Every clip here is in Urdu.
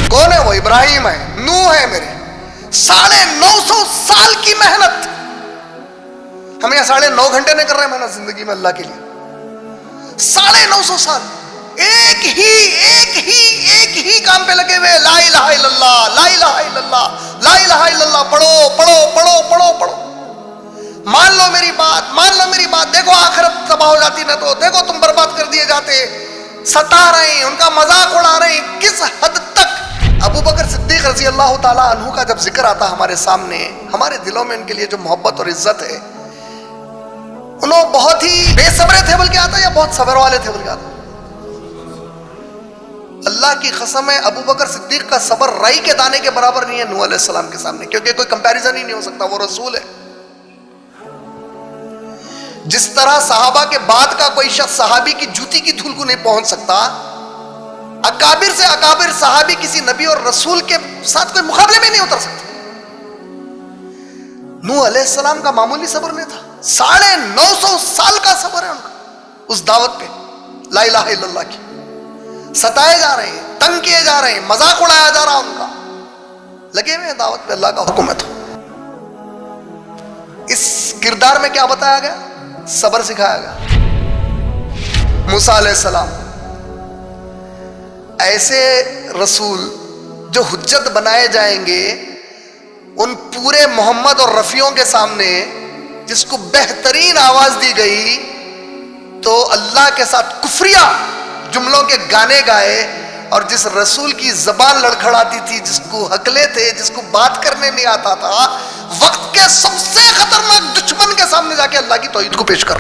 کون ہے وہ؟ ابراہیم ہے، نوح ہے میرے، 950 سال کی محنت. ہم یہاں 9.5 گھنٹے نہیں کر رہے ہیں محنت زندگی میں اللہ کے لیے. 950 سال ایک ہی کام پہ لگے ہوئے. لا الہ الا اللہ، لا الہ الا اللہ، لا الہ الا اللہ. پڑھو پڑھو پڑھو پڑھو پڑھو. مان لو میری بات، مان لو میری بات. دیکھو آخرت تباہ ہو جاتی نہ تو دیکھو تم برباد کر دیے جاتے. ستا رہے ہیں، ان کا مذاق اڑا رہے ہیں. کس حد تک؟ ابو بکر صدیق رضی اللہ تعالیٰ عنہ کا جب ذکر آتا ہمارے سامنے، ہمارے دلوں میں ان کے لیے جو محبت اور عزت ہے، انہوں بہت ہی بے صبرے تھے بلکہ آتا یا بہت صبر والے تھے بلکہ آتا؟ اللہ کی قسم ہے ابو بکر صدیق کا صبر رائی کے دانے کے برابر نہیں ہے نوح علیہ السلام کے سامنے، کیونکہ کوئی کمپیریزن ہی نہیں ہو سکتا. وہ رسول ہے. جس طرح صحابہ کے بعد کا کوئی شخص صحابی کی جوتی کی دھول کو نہیں پہنچ سکتا، اکابر سے اکابر صحابی کسی نبی اور رسول کے ساتھ کوئی مقابلے میں نہیں اتر سکتے. نوح علیہ السلام کا معمولی صبر نہیں تھا، 950 سال کا صبر ہے ان کا اس دعوت پہ لا الہ الا اللہ کی. ستائے جا رہے ہیں، تنگ کیے جا رہے ہیں، مذاق اڑایا جا رہا ان کا، لگے ہوئے ہیں دعوت پہ. اللہ کا حکم ہے. تو اس کردار میں کیا بتایا گیا؟ صبر سکھایا گیا. موسیٰ علیہ السلام ایسے رسول جو حجت بنائے جائیں گے ان پورے محمد اور رفیعوں کے سامنے، جس کو بہترین آواز دی گئی تو اللہ کے ساتھ کفریہ جملوں کے گانے گائے، اور جس رسول کی زبان لڑکھڑاتی تھی، جس کو ہکلے تھے، جس کو بات کرنے نہیں آتا تھا، وقت کے سب سے خطرناک دشمن کے سامنے جا کے اللہ کی توحید کو پیش کر.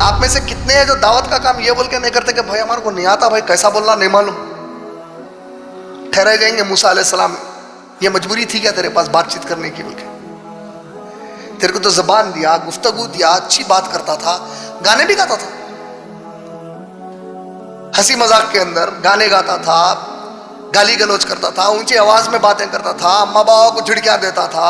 آپ میں سے کتنے ہیں جو دعوت کا کام یہ بول کے نہیں کرتے کہ بھائی ہمارے کو نہیں آتا، بھائی کیسا بولنا نہیں معلوم. ٹھہرے جائیں گے موسیٰ علیہ السلام، یہ مجبوری تھی کیا تیرے پاس بات چیت کرنے کی؟ بول کے تیرے کو تو زبان دیا، گفتگو دیا، اچھی بات کرتا تھا، گانے بھی گاتا تھا، ہنسی مذاق کے اندر گانے گاتا تھا، گالی گلوچ کرتا تھا، اونچی آواز میں باتیں کرتا تھا، اماں باوا کو جھڑکیاں دیتا تھا.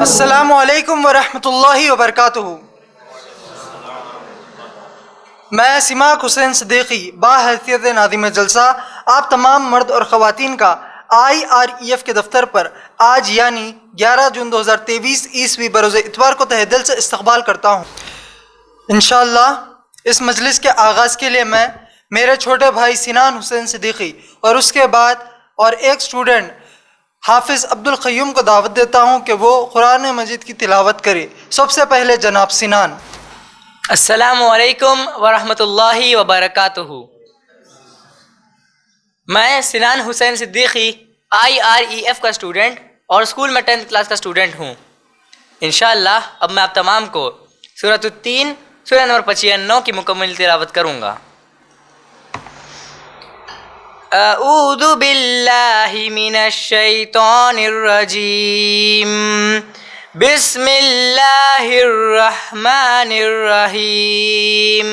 السلام علیکم ورحمۃ اللہ وبرکاتہ. میں سماک حسین صدیقی باحیثیت ناظم جلسہ آپ تمام مرد اور خواتین کا IREF کے دفتر پر آج یعنی 11 جون 2023 عیسوی بروز اتوار کو تہ دل سے استقبال کرتا ہوں. انشاءاللہ اس مجلس کے آغاز کے لیے میں میرے چھوٹے بھائی سنان حسین صدیقی اور اس کے بعد اور ایک سٹوڈنٹ حافظ عبد القیوم کو دعوت دیتا ہوں کہ وہ قرآن مجید کی تلاوت کرے. سب سے پہلے جناب سنان. السلام علیکم ورحمۃ اللہ وبرکاتہ. میں سنان حسین صدیقی IREF کا اسٹوڈنٹ اور اسکول میں 10th کلاس کا اسٹوڈنٹ ہوں. انشاءاللہ اب میں آپ تمام کو سورۃ التین سورہ نمبر 95 کی مکمل تلاوت کروں گا. اعوذ باللہ من الشیطان الرجیم، بسم اللہ الرحمن الرحیم.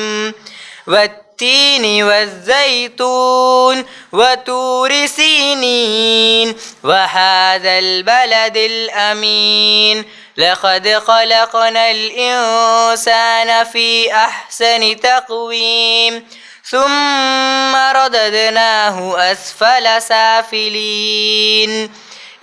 والتین والزیتون وطور سینین وهذا البلد الامین لقد خلقنا الانسان فی احسن تقویم ثم رددناه اسفل سافلین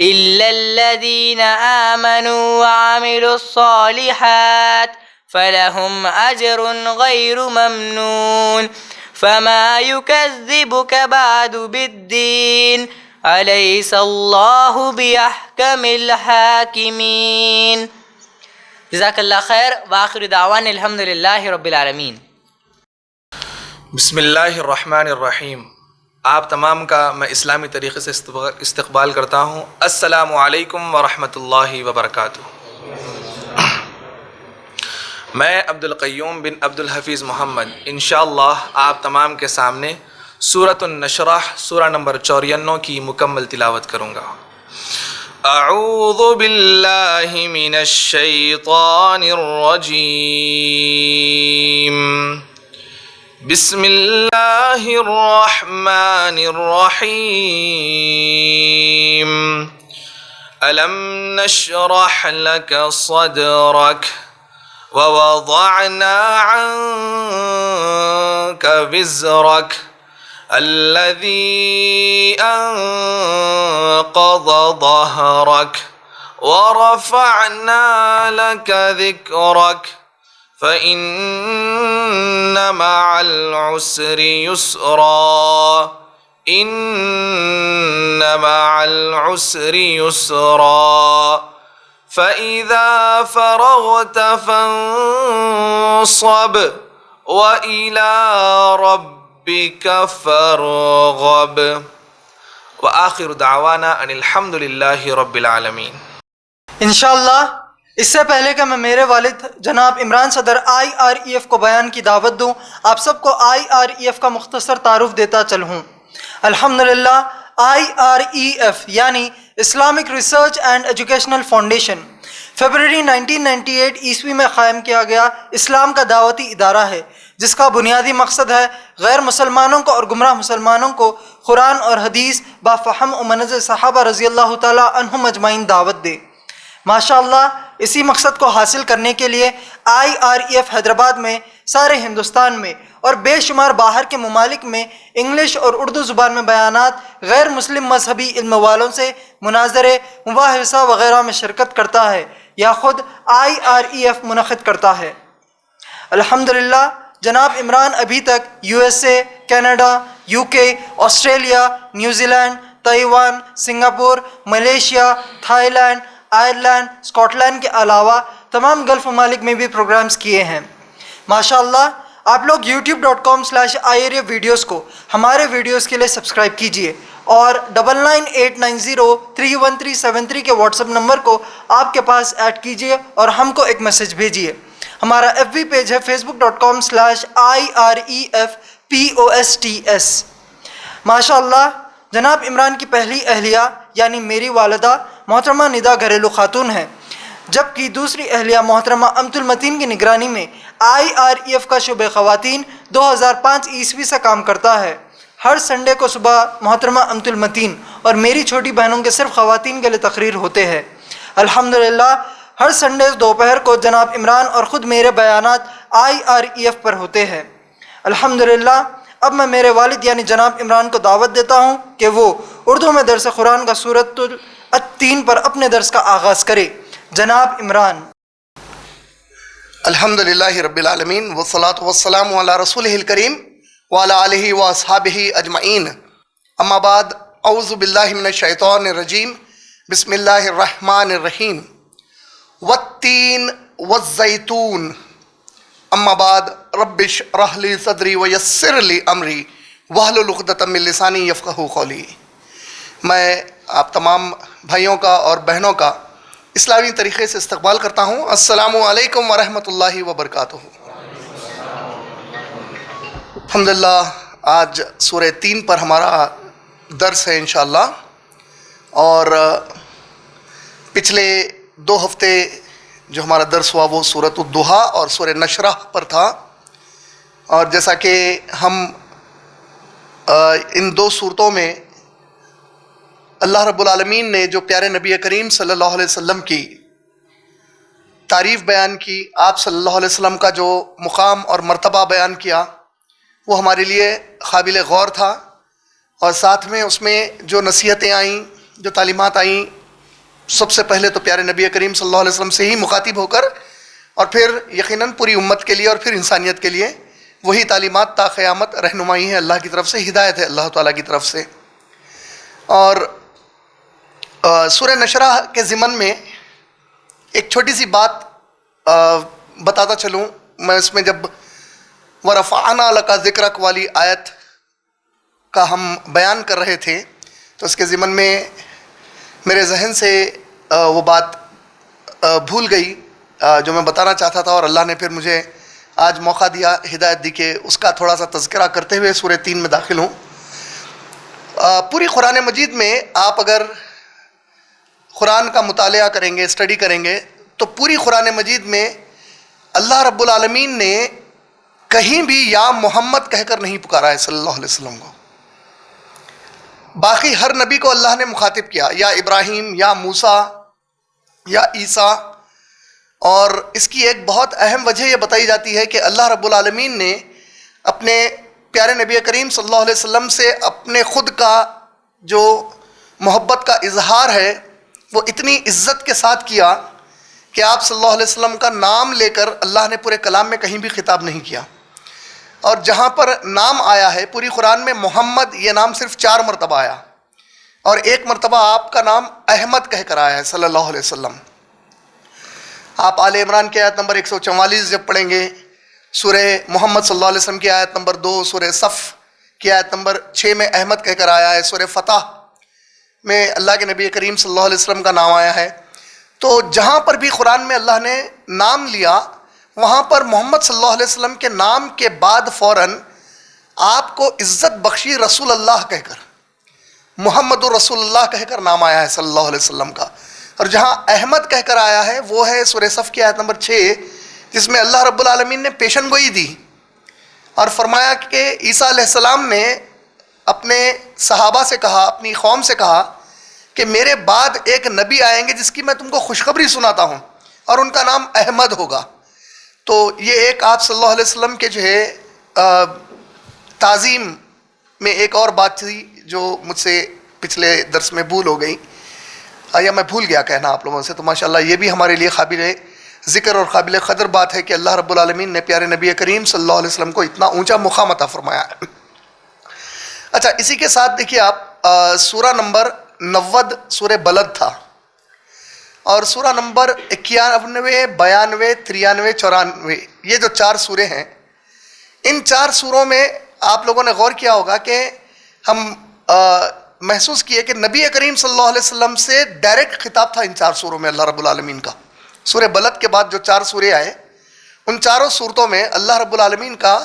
إلا الذين آمنوا وعملوا الصالحات فلهم أجر غير ممنون فما يكذبك بعد بالدين أليس الله بأحكم الحاكمين. جزاک اللہ خیر. وآخر دعوان الحمد للہ رب العالمین. بسم اللہ الرحمن الرحیم. آپ تمام کا میں اسلامی طریقے سے استقبال کرتا ہوں. السلام علیکم ورحمۃ اللہ وبرکاتہ. میں عبد القیوم بن عبد الحفیظ محمد انشاءاللہ آپ تمام کے سامنے سورۃ النشرح سورہ نمبر 94 کی مکمل تلاوت کروں گا. أعوذ بالله من الشيطان الرجيم بسم الله الرحمن الرحيم ألم نشرح لك صدرك ووضعنا عنك وزرك الذي أنقض ظهرك ورفعنا لك ذكرك فإن مع العسر يسرا إن مع العسر يسرا فإذا فرغت فانصب وإلى ربك فارغب وآخر دعوانا أن الحمد لله رب العالمين. انشاءاللہ اس سے پہلے کہ میں میرے والد جناب عمران صدر IREF کو بیان کی دعوت دوں، آپ سب کو IREF کا مختصر تعارف دیتا چلوں. الحمدللہ IREF یعنی Islamic research and educational foundation February 1998 عیسوی میں قائم کیا گیا اسلام کا دعوتی ادارہ ہے، جس کا بنیادی مقصد ہے غیر مسلمانوں کو اور گمراہ مسلمانوں کو قرآن اور حدیث بافہم و منظر صحابہ رضی اللہ تعالی عنہم اجمعین دعوت دے. ماشاءاللہ اسی مقصد کو حاصل کرنے کے لیے IREF حیدرآباد میں، سارے ہندوستان میں اور بے شمار باہر کے ممالک میں انگلش اور اردو زبان میں بیانات، غیر مسلم مذہبی علم والوں سے مناظرے، مباحثہ وغیرہ میں شرکت کرتا ہے یا خود IREF منعقد کرتا ہے. الحمدللہ جناب عمران ابھی تک USA، Canada, UK، Australia, New Zealand, Taiwan, Singapore, Malaysia, Thailand, Ireland, Scotland کے علاوہ تمام گلف ممالک میں بھی پروگرامز کیے ہیں. ماشاءاللہ آپ لوگ youtube.com/IREF ویڈیوز کو ہمارے ویڈیوز کے لیے سبسکرائب کیجئے اور 9989031373 کے واٹس ایپ نمبر کو آپ کے پاس ایڈ کیجئے اور ہم کو ایک میسج بھیجئے. ہمارا FB پیج ہے facebook.com/IREFPOSTS. ماشاءاللہ جناب عمران کی پہلی اہلیہ یعنی میری والدہ محترمہ ندا گھریلو خاتون ہیں، جبکہ دوسری اہلیہ محترمہ امت المتین کی نگرانی میں IREF کا شعبہ خواتین 2005 عیسوی سے کام کرتا ہے. ہر سنڈے کو صبح محترمہ امت المتین اور میری چھوٹی بہنوں کے صرف خواتین کے لیے تقریر ہوتے ہیں. الحمدللہ ہر سنڈے دوپہر کو جناب عمران اور خود میرے بیانات IREF پر ہوتے ہیں. الحمدللہ اب میں میرے والد یعنی جناب عمران کو دعوت دیتا ہوں کہ وہ اردو میں درس قرآن کا سورۃ التین پر اپنے درس کا آغاز کرے. جناب عمران. الحمدللہ رب العالمین والصلاة والسلام علی رسولہ الکریم وعلی آلہ واصحابہ اجمعین. اما بعد اعوذ باللہ من الشیطان الرجیم بسم اللہ الرحمن الرحیم. والتین والزیتون. اما بعد رب اشرح لی صدری ویسر لی امری واحلل عقدۃ من لسانی یفقہوا قولی. میں آپ تمام بھائیوں کا اور بہنوں کا اسلامی طریقے سے استقبال کرتا ہوں. السلام علیکم ورحمۃ اللہ وبرکاتہ. الحمدللہ آج سورہ 3 پر ہمارا درس ہے انشاءاللہ، اور پچھلے 2 ہفتے جو ہمارا درس ہوا وہ سورۃ الضحیٰ اور سورہ نشرح پر تھا. اور جیسا کہ ہم ان 2 صورتوں میں اللہ رب العالمین نے جو پیارے نبی کریم صلی اللہ علیہ وسلم کی تعریف بیان کی، آپ صلی اللہ علیہ وسلم کا جو مقام اور مرتبہ بیان کیا، وہ ہمارے لیے قابل غور تھا. اور ساتھ میں اس میں جو نصیحتیں آئیں، جو تعلیمات آئیں، سب سے پہلے تو پیارے نبی کریم صلی اللہ علیہ وسلم سے ہی مخاطب ہو کر، اور پھر یقیناً پوری امت کے لیے اور پھر انسانیت کے لیے وہی تعلیمات تا قیامت رہنمائی ہے اللہ کی طرف سے، ہدایت ہے اللہ تعالیٰ کی طرف سے. اور سورہ نشرح کے ضمن میں ایک چھوٹی سی بات بتاتا چلوں. میں اس میں جب وَرَفَعْنَا لَكَ ذِكْرَكَ والی آیت کا ہم بیان کر رہے تھے تو اس کے ضمن میں میرے ذہن سے وہ بات بھول گئی جو میں بتانا چاہتا تھا، اور اللہ نے پھر مجھے آج موقع دیا، ہدایت دی کہ اس کا تھوڑا سا تذکرہ کرتے ہوئے سورہ 3 میں داخل ہوں. پوری قرآن مجید میں آپ اگر قرآن کا مطالعہ کریں گے، اسٹڈی کریں گے، تو پوری قرآن مجید میں اللہ رب العالمین نے کہیں بھی یا محمد کہہ کر نہیں پکارا ہے صلی اللہ علیہ وسلم کو. باقی ہر نبی کو اللہ نے مخاطب کیا، یا ابراہیم، یا موسیٰ، یا عیسیٰ. اور اس کی ایک بہت اہم وجہ یہ بتائی جاتی ہے کہ اللہ رب العالمین نے اپنے پیارے نبی کریم صلی اللہ علیہ وسلم سے اپنے خود کا جو محبت کا اظہار ہے وہ اتنی عزت کے ساتھ کیا کہ آپ صلی اللہ علیہ وسلم کا نام لے کر اللہ نے پورے کلام میں کہیں بھی خطاب نہیں کیا. اور جہاں پر نام آیا ہے پوری قرآن میں محمد یہ نام صرف 4 مرتبہ آیا، اور 1 مرتبہ آپ کا نام احمد کہہ کر آیا ہے صلی اللہ علیہ وسلم. آپ آل عمران کی آیت نمبر 144 جب پڑھیں گے، سورہ محمد صلی اللہ علیہ وسلم کی آیت نمبر 2، سورہ صف کی آیت نمبر 6 میں احمد کہہ کر آیا ہے، سورہ فتح میں اللہ کے نبی کریم صلی اللہ علیہ وسلم کا نام آیا ہے. تو جہاں پر بھی قرآن میں اللہ نے نام لیا وہاں پر محمد صلی اللہ علیہ وسلم کے نام کے بعد فوراً آپ کو عزت بخشی رسول اللہ کہہ کر، محمد رسول اللہ کہہ کر نام آیا ہے صلی اللہ علیہ وسلم کا. اور جہاں احمد کہہ کر آیا ہے وہ ہے سورہ صف کی آیت نمبر 6، جس میں اللہ رب العالمین نے پیشن گوئی دی اور فرمایا کہ عیسیٰ علیہ السلام نے اپنے صحابہ سے کہا، اپنی قوم سے کہا کہ میرے بعد ایک نبی آئیں گے جس کی میں تم کو خوشخبری سناتا ہوں، اور ان کا نام احمد ہوگا. تو یہ ایک آپ صلی اللہ علیہ وسلم کے جو ہے تعظیم میں ایک اور بات تھی جو مجھ سے پچھلے درس میں بھول ہو گئی، یا میں بھول گیا کہنا آپ لوگوں سے. تو ماشاءاللہ یہ بھی ہمارے لیے قابل ذکر اور قابل قدر بات ہے کہ اللہ رب العالمین نے پیارے نبی کریم صلی اللہ علیہ وسلم کو اتنا اونچا مقام عطا فرمایا. اچھا، اسی کے ساتھ دیکھیے آپ سورہ نمبر 90 سورہ بلد تھا، اور سورہ نمبر 91، 92، 93، 94 یہ جو 4 سورے ہیں، ان 4 سوروں میں آپ لوگوں نے غور کیا ہوگا کہ ہم محسوس کیے کہ نبی کریم صلی اللہ علیہ وسلم سے ڈائریکٹ خطاب تھا ان 4 سوروں میں اللہ رب العالمین کا. سورہ بلد کے بعد جو 4 سورے آئے ان چاروں صورتوں میں اللہ رب العالمین کا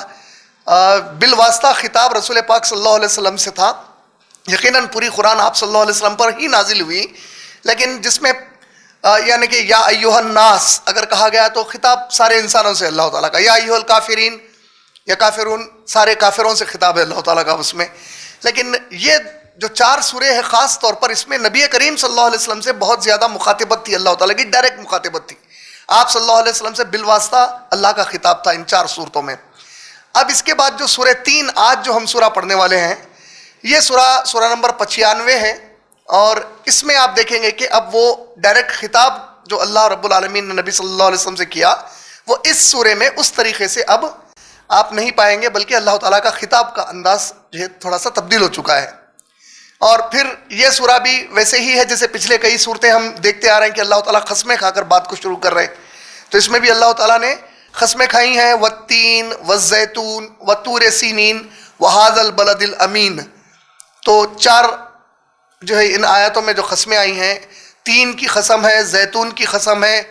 بالواسطہ خطاب رسول پاک صلی اللہ علیہ وسلم سے تھا. یقیناً پوری قرآن آپ صلی اللہ علیہ وسلم پر ہی نازل ہوئی، لیکن جس میں یعنی کہ یا ایھا الناس اگر کہا گیا تو خطاب سارے انسانوں سے اللہ تعالیٰ کا، یا ایھا الکافرین یا کافرون سارے کافروں سے خطاب ہے اللہ تعالیٰ کا اس میں. لیکن یہ جو 4 سورے ہیں خاص طور پر اس میں نبی کریم صلی اللہ علیہ وسلم سے بہت زیادہ مخاطبت تھی، اللہ تعالیٰ کی ڈائریکٹ مخاطبت تھی. آپ صلی اللہ علیہ وسلم سے بالواسطہ اللہ کا خطاب تھا ان 4 صورتوں میں. اب اس کے بعد جو سورہ 3 آج جو ہم سورہ پڑھنے والے ہیں، یہ سورہ نمبر 95 ہے، اور اس میں آپ دیکھیں گے کہ اب وہ ڈائریکٹ خطاب جو اللہ رب العالمین نے نبی صلی اللہ علیہ وسلم سے کیا وہ اس سورے میں اس طریقے سے اب آپ نہیں پائیں گے، بلکہ اللہ تعالیٰ کا خطاب کا انداز جو ہے تھوڑا سا تبدیل ہو چکا ہے. اور پھر یہ سورہ بھی ویسے ہی ہے جیسے پچھلے کئی صورتیں ہم دیکھتے آ رہے ہیں کہ اللہ تعالیٰ قسمیں کھا کر بات کو شروع کر رہے ہیں. تو اس میں بھی اللہ تعالیٰ نے قسمیں کھائی ہیں، والتین والزیتون وطور سینین وہذا البلد الامین. تو 4 جو ہے ان آیاتوں میں جو قسمیں آئی ہیں، تین کی قسم ہے، زیتون کی قسم ہے،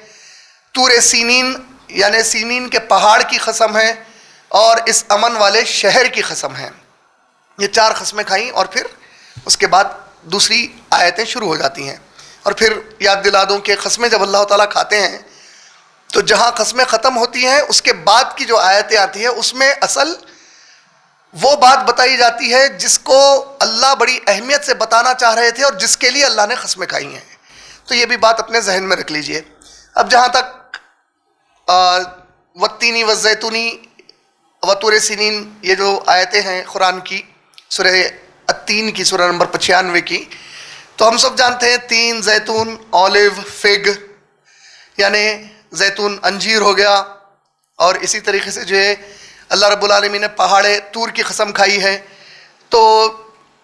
طور سینین یعنی سینین کے پہاڑ کی قسم ہے، اور اس امن والے شہر کی قسم ہے. یہ 4 قسمیں کھائیں، اور پھر اس کے بعد دوسری آیتیں شروع ہو جاتی ہیں. اور پھر یاد دلا دوں کہ قسمیں جب اللہ تعالیٰ کھاتے ہیں تو جہاں قسمیں ختم ہوتی ہیں اس کے بعد کی جو آیتیں آتی ہیں اس میں اصل وہ بات بتائی جاتی ہے جس کو اللہ بڑی اہمیت سے بتانا چاہ رہے تھے اور جس کے لیے اللہ نے قسمیں کھائی ہیں. تو یہ بھی بات اپنے ذہن میں رکھ لیجئے. اب جہاں تک والتینی والزیتونی وطور سینین یہ جو آیتیں ہیں قرآن کی سورہ التین کی سورہ نمبر 95 کی، تو ہم سب جانتے ہیں تین، زیتون، اولیو، فگ، یعنی زیتون انجیر ہو گیا، اور اسی طریقے سے جو ہے اللہ رب العالمین نے پہاڑ طور کی قسم کھائی ہے. تو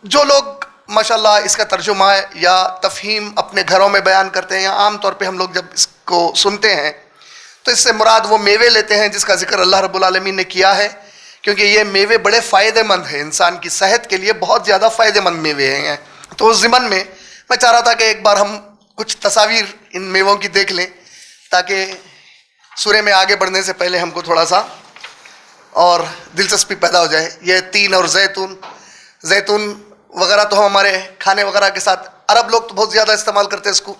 جو لوگ ماشاءاللہ اس کا ترجمہ یا تفہیم اپنے گھروں میں بیان کرتے ہیں، یا عام طور پہ ہم لوگ جب اس کو سنتے ہیں تو اس سے مراد وہ میوے لیتے ہیں جس کا ذکر اللہ رب العالمین نے کیا ہے، کیونکہ یہ میوے بڑے فائدہ مند ہیں، انسان کی صحت کے لیے بہت زیادہ فائدہ مند میوے ہیں. تو اس ضمن میں چاہ رہا تھا کہ ایک بار ہم کچھ تصاویر ان میووں کی دیکھ لیں تاکہ سورے میں آگے بڑھنے سے پہلے ہم کو تھوڑا سا اور دلچسپی پیدا ہو جائے. یہ تین اور زیتون وغیرہ تو ہمارے کھانے وغیرہ کے ساتھ عرب لوگ تو بہت زیادہ استعمال کرتے ہیں اس کو،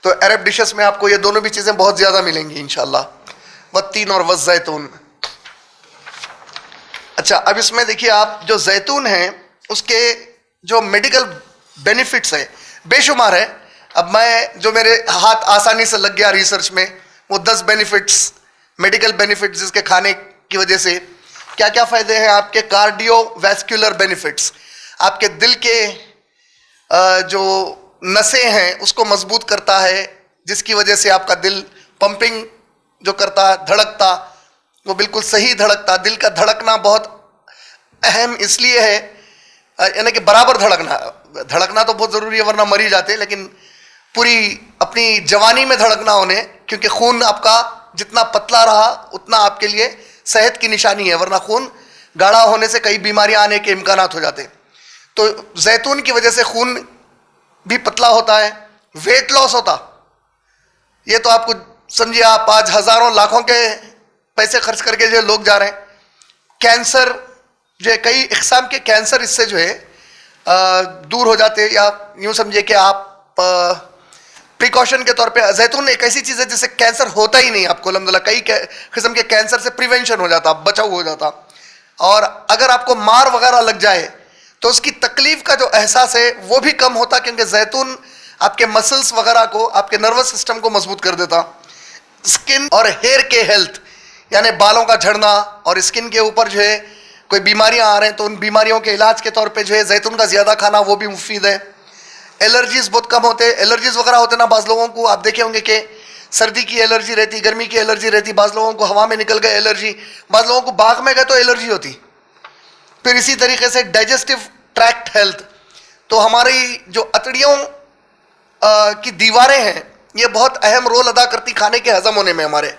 تو عرب ڈشز میں آپ کو یہ دونوں بھی چیزیں بہت زیادہ ملیں گی انشاءاللہ، والتین اور والزیتون۔ اچھا، اب اس میں دیکھیے آپ جو زیتون ہیں اس کے جو میڈیکل بینیفٹس ہیں بے شمار ہے۔ اب میں جو میرے ہاتھ آسانی سے لگ گیا ریسرچ میں وہ 10 بینیفٹس، میڈیکل بینیفٹس جس کے کھانے کی وجہ سے کیا کیا فائدے ہیں۔ آپ کے کارڈیو ویسکولر بینیفٹس، آپ کے دل کے جو نسیں ہیں اس کو مضبوط کرتا ہے، جس کی وجہ سے آپ کا دل پمپنگ جو کرتا دھڑکتا وہ بالکل صحیح دھڑکتا۔ دل کا دھڑکنا بہت اہم اس لیے ہے، یعنی کہ برابر دھڑکنا تو بہت ضروری ہے ورنہ مر ہی جاتے، لیکن پوری اپنی جوانی میں دھڑکنا انہیں، کیونکہ خون آپ کا جتنا پتلا رہا اتنا آپ کے لیے صحت کی نشانی ہے، ورنہ خون گاڑھا ہونے سے کئی بیماریاں آنے کے امکانات ہو جاتے۔ تو زیتون کی وجہ سے خون بھی پتلا ہوتا ہے، ویٹ لاس ہوتا۔ یہ تو آپ کو سمجھیے، آپ آج ہزاروں لاکھوں کے پیسے خرچ کر کے جو لوگ جا رہے ہیں، کینسر جو ہے، کئی اقسام کے کینسر اس سے جو ہے دور ہو جاتے، یا یوں سمجھے کہ آپ پریکاشن کے طور پہ زیتون ایک ایسی چیز ہے جس سے کینسر ہوتا ہی نہیں آپ کو، الحمدللہ کئی قسم کے کینسر سے پریونشن ہو جاتا، بچاؤ ہو جاتا۔ اور اگر آپ کو مار وغیرہ لگ جائے تو اس کی تکلیف کا جو احساس ہے وہ بھی کم ہوتا، کیونکہ زیتون آپ کے مسلس وغیرہ کو، آپ کے نروس سسٹم کو مضبوط کر دیتا۔ اسکن اور ہیئر کے ہیلتھ، یعنی بالوں کا جھڑنا اور اسکن کے اوپر جو ہے کوئی بیماریاں آ رہے ہیں تو ان بیماریوں کے علاج کے طور پہ جو ہے زیتون کا زیادہ کھانا وہ بھی مفید ہے۔ الرجیز بہت کم ہوتے، الرجیز وغیرہ ہوتے نا بعض لوگوں کو، آپ دیکھے ہوں گے کہ سردی کی الرجی رہتی، گرمی کی الرجی رہتی، بعض لوگوں کو ہوا میں نکل گئے الرجی، بعض لوگوں کو باغ میں گئے تو الرجی ہوتی۔ پھر اسی طریقے سے ڈائجسٹو ٹریکٹ ہیلتھ، تو ہماری جو اتڑیوں کی دیواریں ہیں یہ بہت اہم رول ادا کرتی کھانے کے ہضم ہونے میں ہمارے،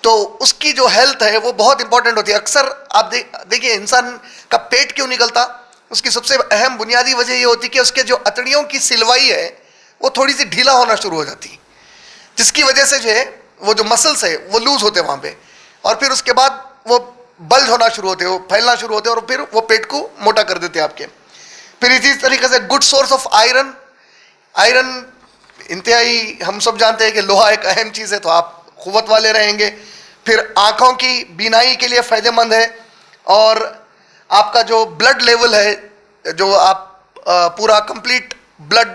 تو اس کی جو ہیلتھ ہے وہ بہت امپورٹنٹ ہوتی ہے۔ اکثر آپ دیکھیے انسان کا پیٹ کیوں نکلتا، اس کی سب سے اہم بنیادی وجہ یہ ہوتی کہ اس کے جو اتڑیوں کی سلوائی ہے وہ تھوڑی سی ڈھیلا ہونا شروع ہو جاتی، جس کی وجہ سے جو ہے وہ جو مسلس ہے وہ لوز ہوتے وہاں پہ، اور پھر اس کے بعد وہ بلج ہونا شروع ہوتے، وہ پھیلنا شروع ہوتے، اور پھر وہ پیٹ کو موٹا کر دیتے آپ کے۔ پھر اسی طریقے سے good source of iron, iron انتہائی ہم سب جانتے ہیں کہ لوہا ایک اہم چیز ہے، تو آپ قوت والے رہیں گے۔ پھر آنکھوں کی بینائی کے لیے فائدہ مند ہے، اور آپ کا جو بلڈ لیول ہے، جو آپ پورا کمپلیٹ بلڈ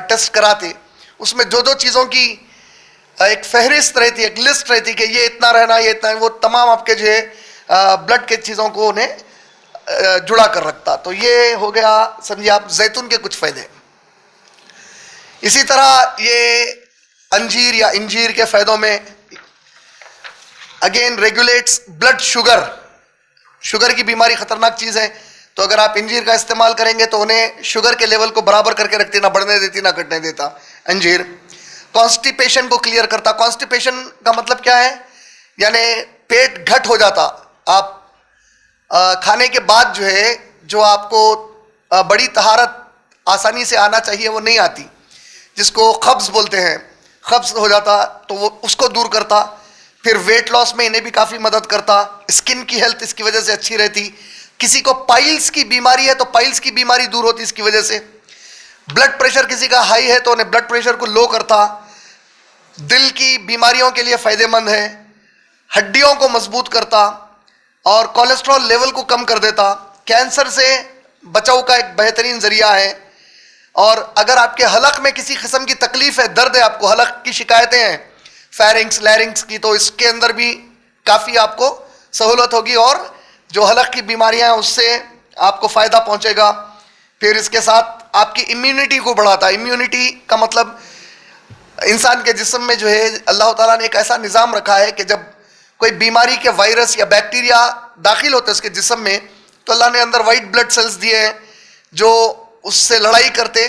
ٹیسٹ کراتے، اس میں جو چیزوں کی ایک فہرست رہتی، ایک لسٹ رہتی کہ یہ اتنا رہنا، یہ اتنا، وہ تمام آپ کے جو ہے بلڈ کے چیزوں کو انہیں جڑا کر رکھتا۔ تو یہ ہو گیا سمجھیے آپ زیتون کے کچھ فائدے۔ اسی طرح یہ انجیر یا انجیر کے فائدوں میں again regulates blood sugar, sugar کی بیماری خطرناک چیز ہے، تو اگر آپ انجیر کا استعمال کریں گے تو انہیں شوگر کے لیول کو برابر کر کے رکھتی، نہ بڑھنے دیتی نہ گھٹنے دیتا انجیر۔ کانسٹیپیشن کو کلیئر کرتا، کانسٹیپیشن کا مطلب کیا ہے، یعنی پیٹ گھٹ ہو جاتا، آپ کھانے کے بعد جو ہے جو آپ کو بڑی طہارت آسانی سے آنا چاہیے وہ نہیں آتی، جس کو قبض بولتے ہیں، قبض ہو جاتا تو وہ اس کو دور کرتا۔ پھر ویٹ لاس میں انہیں بھی کافی مدد کرتا، اسکن کی ہیلتھ اس کی وجہ سے اچھی رہتی۔ کسی کو پائلز کی بیماری ہے تو پائلز کی بیماری دور ہوتی اس کی وجہ سے۔ بلڈ پریشر کسی کا ہائی ہے تو انہیں بلڈ پریشر کو لو کرتا۔ دل کی بیماریوں کے لیے فائدہ مند ہے، ہڈیوں کو مضبوط کرتا، اور کولیسٹرول لیول کو کم کر دیتا۔ کینسر سے بچاؤ کا ایک بہترین ذریعہ ہے۔ اور اگر آپ کے حلق میں کسی قسم کی تکلیف ہے، درد ہے، آپ کو حلق کی شکایتیں ہیں، فیرنگس لیرنگس کی، تو اس کے اندر بھی کافی آپ کو سہولت ہوگی، اور جو حلق کی بیماریاں ہیں اس سے آپ کو فائدہ پہنچے گا۔ پھر اس کے ساتھ آپ کی امیونٹی کو بڑھاتا ہے۔ امیونٹی کا مطلب انسان کے جسم میں جو ہے اللہ تعالیٰ نے ایک ایسا نظام رکھا ہے کہ جب کوئی بیماری کے وائرس یا بیکٹیریا داخل ہوتے اس کے جسم میں، تو اللہ نے اندر وائٹ بلڈ سیلز دیے ہیں جو اس سے لڑائی کرتے۔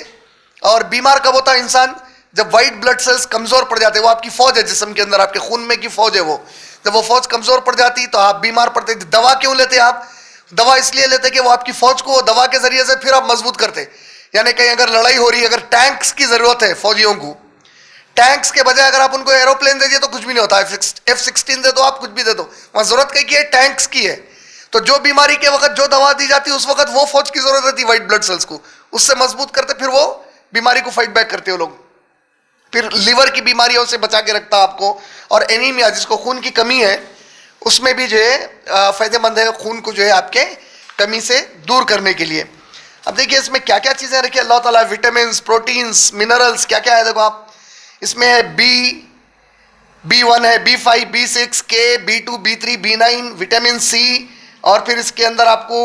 اور بیمار کب ہوتا ہے انسان، جب وائٹ بلڈ سیلز کمزور پڑ جاتے، وہ آپ کی فوج ہے جسم کے اندر، آپ کے خون میں کی فوج ہے، وہ جب وہ فوج کمزور پڑ جاتی تو آپ بیمار پڑتے۔ دوا کیوں لیتے آپ؟ دوا اس لیے لیتے کہ وہ آپ کی فوج کو دوا کے ذریعے سے پھر آپ مضبوط کرتے، یعنی کہیں اگر لڑائی ہو رہی ہے، اگر ٹینکس کی ضرورت ہے فوجیوں کو، ٹینکس کے بجائے اگر آپ ان کو ایروپلین دے دیے تو کچھ بھی نہیں ہوتا، F-16 دے دو، آپ کچھ بھی دے دو، وہاں ضرورت کی ہے ٹینکس کی ہے۔ تو جو بیماری کے وقت جو دوا دی جاتی اس وقت وہ فوج کی ضرورت رہتی وائٹ بلڈ سیلز کو، اس سے مضبوط کرتے، پھر وہ بیماری کو فائٹ بیک کرتے ہو لوگ۔ پھر لیور کی بیماریوں سے بچا کے رکھتا آپ کو، اور اینیمیا جس کو خون کی کمی ہے اس میں بھی جو ہے فائدہ مند ہے، خون کو جو ہے آپ کے کمی سے دور کرنے کے لیے۔ اب دیکھیے اس میں کیا کیا چیزیں رکھی اللہ تعالیٰ، وٹامنس، پروٹینز، منرلز، کیا کیا ہے دیکھو آپ، اس میں ہے B1 ہے، B5، B6، K، B2، B3، B9، vitamin C، اور پھر اس کے اندر آپ کو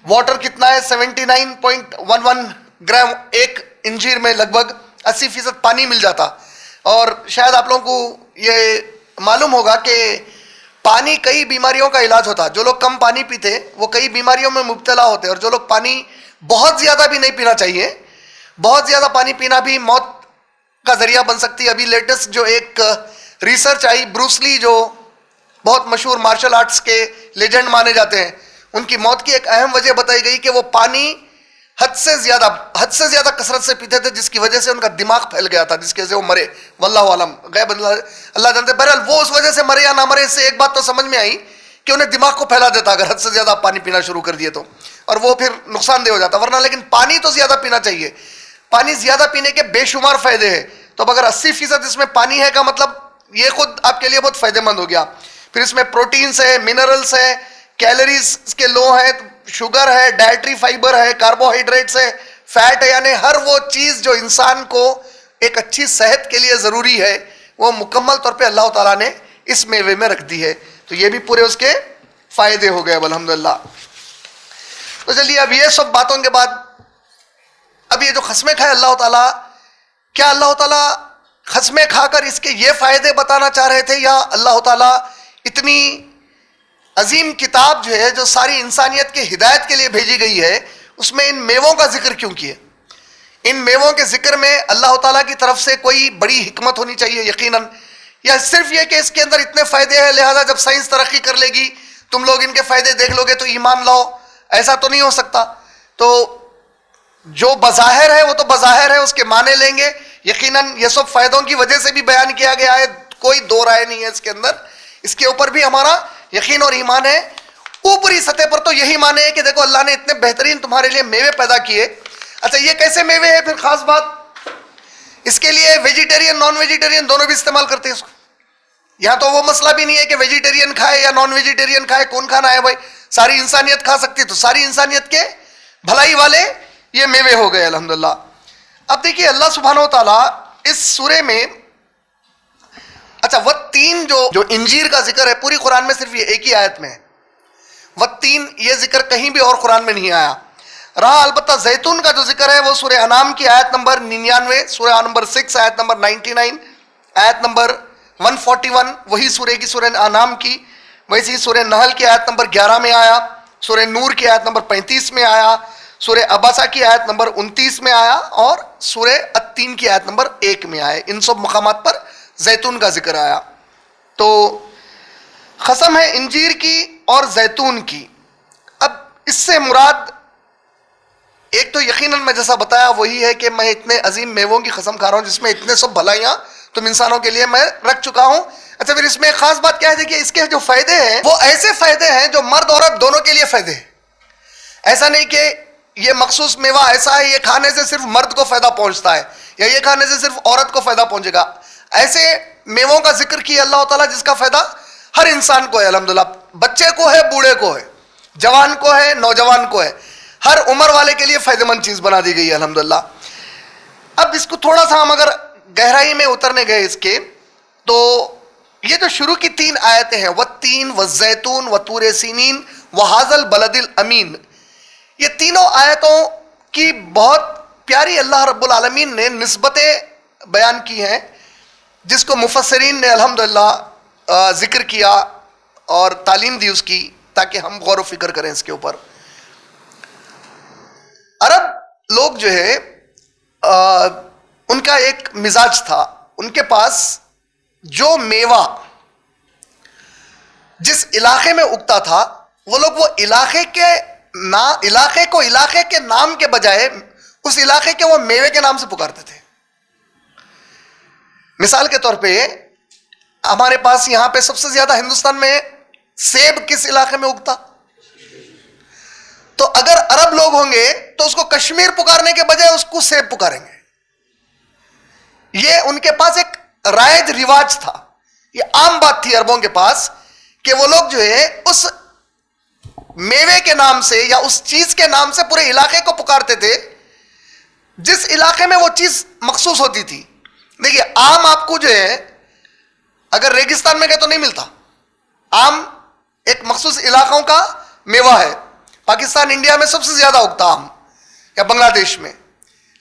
واٹر کتنا ہے 79.11 گرام، ایک انجیر میں لگ بھگ 80% پانی مل جاتا۔ اور شاید آپ لوگوں کو یہ معلوم ہوگا کہ پانی کئی بیماریوں کا علاج ہوتا، جو لوگ کم پانی پیتے وہ کئی بیماریوں میں مبتلا ہوتے، اور جو لوگ پانی بہت زیادہ بھی نہیں پینا چاہیے، بہت زیادہ پانی پینا بھی موت کا ذریعہ بن سکتی ہے۔ ابھی لیٹسٹ جو ایک ریسرچ آئی، بروس لی جو بہت مشہور مارشل آرٹس کے لیجنڈ مانے جاتے ہیں، ان کی موت کی ایک اہم وجہ بتائی گئی کہ وہ پانی حد سے زیادہ کثرت سے پیتے تھے، جس کی وجہ سے ان کا دماغ پھیل گیا تھا، جس کی وجہ سے وہ مرے۔ واللہ عالم، غیب اللہ جانتے۔ بہرحال وہ اس وجہ سے مرے یا نہ مرے، اس سے ایک بات تو سمجھ میں آئی کہ انہیں دماغ کو پھیلا دیتا اگر حد سے زیادہ پانی پینا شروع کر دیے تو، اور وہ پھر نقصان دہ ہو جاتا ورنہ۔ لیکن پانی تو زیادہ پینا چاہیے، پانی زیادہ پینے کے بے شمار فائدے ہیں۔ تو اب اگر 80% اس میں پانی ہے کا مطلب یہ خود آپ کے لیے بہت فائدہ مند ہو گیا۔ پھر اس میں پروٹینز ہے، منرلز ہے، کیلوریز اس کے لو ہیں، شوگر ہے، ڈائٹری فائبر ہے، کاربوہائیڈریٹس ہے، فیٹ ہے، یعنی ہر وہ چیز جو انسان کو ایک اچھی صحت کے لیے ضروری ہے وہ مکمل طور پہ اللہ تعالیٰ نے اس میوے میں رکھ دی ہے۔ تو یہ بھی پورے اس کے فائدے ہو گئے الحمدللہ۔ تو چلیے اب یہ سب باتوں کے بعد اب یہ جو قسمیں کھائے اللہ تعالیٰ، کیا اللہ تعالیٰ قسمیں کھا کر اس کے یہ فائدے بتانا چاہ رہے تھے، یا اللہ تعالیٰ اتنی عظیم کتاب جو ہے جو ساری انسانیت کے ہدایت کے لیے بھیجی گئی ہے اس میں ان میووں کا ذکر کیوں کیے؟ ان میووں کے ذکر میں اللہ تعالیٰ کی طرف سے کوئی بڑی حکمت ہونی چاہیے یقیناً، یا صرف یہ کہ اس کے اندر اتنے فائدے ہیں لہذا جب سائنس ترقی کر لے گی تم لوگ ان کے فائدے دیکھ لو گے تو ایمان لاؤ؟ ایسا تو نہیں ہو سکتا۔ تو جو بظاہر ہے وہ تو بظاہر ہے، اس کے معنی لیں گے۔ یقیناً یہ سب فائدوں کی وجہ سے بھی بیان کیا گیا ہے، کوئی دو رائے نہیں ہے اس کے اندر، اس کے اوپر بھی ہمارا یقین اور ایمان ہے۔ اوپری سطح پر تو یہی مانے ہے کہ دیکھو اللہ نے اتنے بہترین تمہارے لیے میوے پیدا کیے۔ اچھا یہ کیسے میوے ہیں؟ پھر خاص بات اس کے لیے ویجیٹیرین نان ویجیٹیرین دونوں بھی استعمال کرتے ہیں اس کو۔ یہاں تو وہ مسئلہ بھی نہیں ہے کہ ویجیٹیرین کھائے یا نان ویجیٹیرین کھائے، کون کھانا ہے بھائی، ساری انسانیت کھا سکتی، تو ساری انسانیت کے بھلائی والے یہ میوے ہو گئے الحمدللہ۔ اب دیکھیے اللہ سبحانہ و تعالیٰ اس سورے میں، اچھا والتین جو انجیر کا ذکر ہے پوری قرآن میں صرف یہ ایک ہی آیت میں ہے، والتین یہ ذکر کہیں بھی اور قرآن میں نہیں آیا رہا۔ البتہ زیتون کا جو ذکر ہے وہ سورہ انعام کی آیت نمبر 99، سورہ نمبر 6 آیت نمبر 99، آیت نمبر 141 وہی سورہ کی سورہ انعام کی، ویسے ہی سورہ نحل کی آیت نمبر 11 میں آیا، سورہ نور کی آیت نمبر 35 میں آیا، سورہ عباسہ کی آیت نمبر 29 میں آیا، اور سورہ التین کی آیت نمبر 1 میں آئے۔ ان سب مقامات پر زیتون کا ذکر آیا۔ تو قسم ہے انجیر کی اور زیتون کی۔ اب اس سے مراد ایک تو یقیناً میں جیسا بتایا وہی ہے کہ میں اتنے عظیم میووں کی قسم کھا رہا ہوں جس میں اتنے سب بھلائیاں تم انسانوں کے لیے میں رکھ چکا ہوں۔ اچھا پھر اس میں ایک خاص بات کیا ہے، دیکھیے اس کے جو فائدے ہیں وہ ایسے فائدے ہیں جو مرد عورت دونوں کے لیے فائدے ہیں۔ ایسا نہیں کہ یہ مخصوص میوہ ایسا ہے یہ کھانے سے صرف مرد کو فائدہ پہنچتا ہے یا یہ کھانے سے صرف عورت کو فائدہ پہنچے گا۔ ایسے میووں کا ذکر کیا اللہ تعالیٰ جس کا فائدہ ہر انسان کو ہے الحمدللہ، بچے کو ہے، بوڑھے کو ہے، جوان کو ہے، نوجوان کو ہے، ہر عمر والے کے لیے فائدہ مند چیز بنا دی گئی ہے الحمدللہ۔ اب اس کو تھوڑا سا ہم اگر گہرائی میں اترنے گئے اس کے، تو یہ جو شروع کی 3 آیتیں ہیں والتین والزیتون وطور سینین وہذا البلد الامین، یہ تینوں آیتوں کی بہت پیاری اللہ رب العالمین نے نسبتیں بیان کی ہیں جس کو مفسرین نے الحمدللہ ذکر کیا اور تعلیم دی اس کی، تاکہ ہم غور و فکر کریں اس کے اوپر۔ عرب لوگ جو ہے ان کا ایک مزاج تھا، ان کے پاس جو میوہ جس علاقے میں اگتا تھا وہ لوگ وہ علاقے کو علاقے کے نام کے بجائے اس علاقے کے وہ میوے کے نام سے پکارتے تھے۔ مثال کے طور پہ ہمارے پاس یہاں پہ سب سے زیادہ ہندوستان میں سیب کس علاقے میں اگتا؟ تو اگر عرب لوگ ہوں گے تو اس کو کشمیر پکارنے کے بجائے اس کو سیب پکاریں گے، یہ ان کے پاس ایک رائج رواج تھا, یہ عام بات تھی عربوں کے پاس کہ وہ لوگ جو ہے اس میوے کے نام سے یا اس چیز کے نام سے پورے علاقے کو پکارتے تھے جس علاقے میں وہ چیز مخصوص ہوتی تھی. دیکھیے آم آپ کو جو ہے اگر ریگستان میں گئے تو نہیں ملتا. آم ایک مخصوص علاقوں کا میوہ ہے. پاکستان انڈیا میں سب سے زیادہ اگتا آم, یا بنگلہ دیش میں.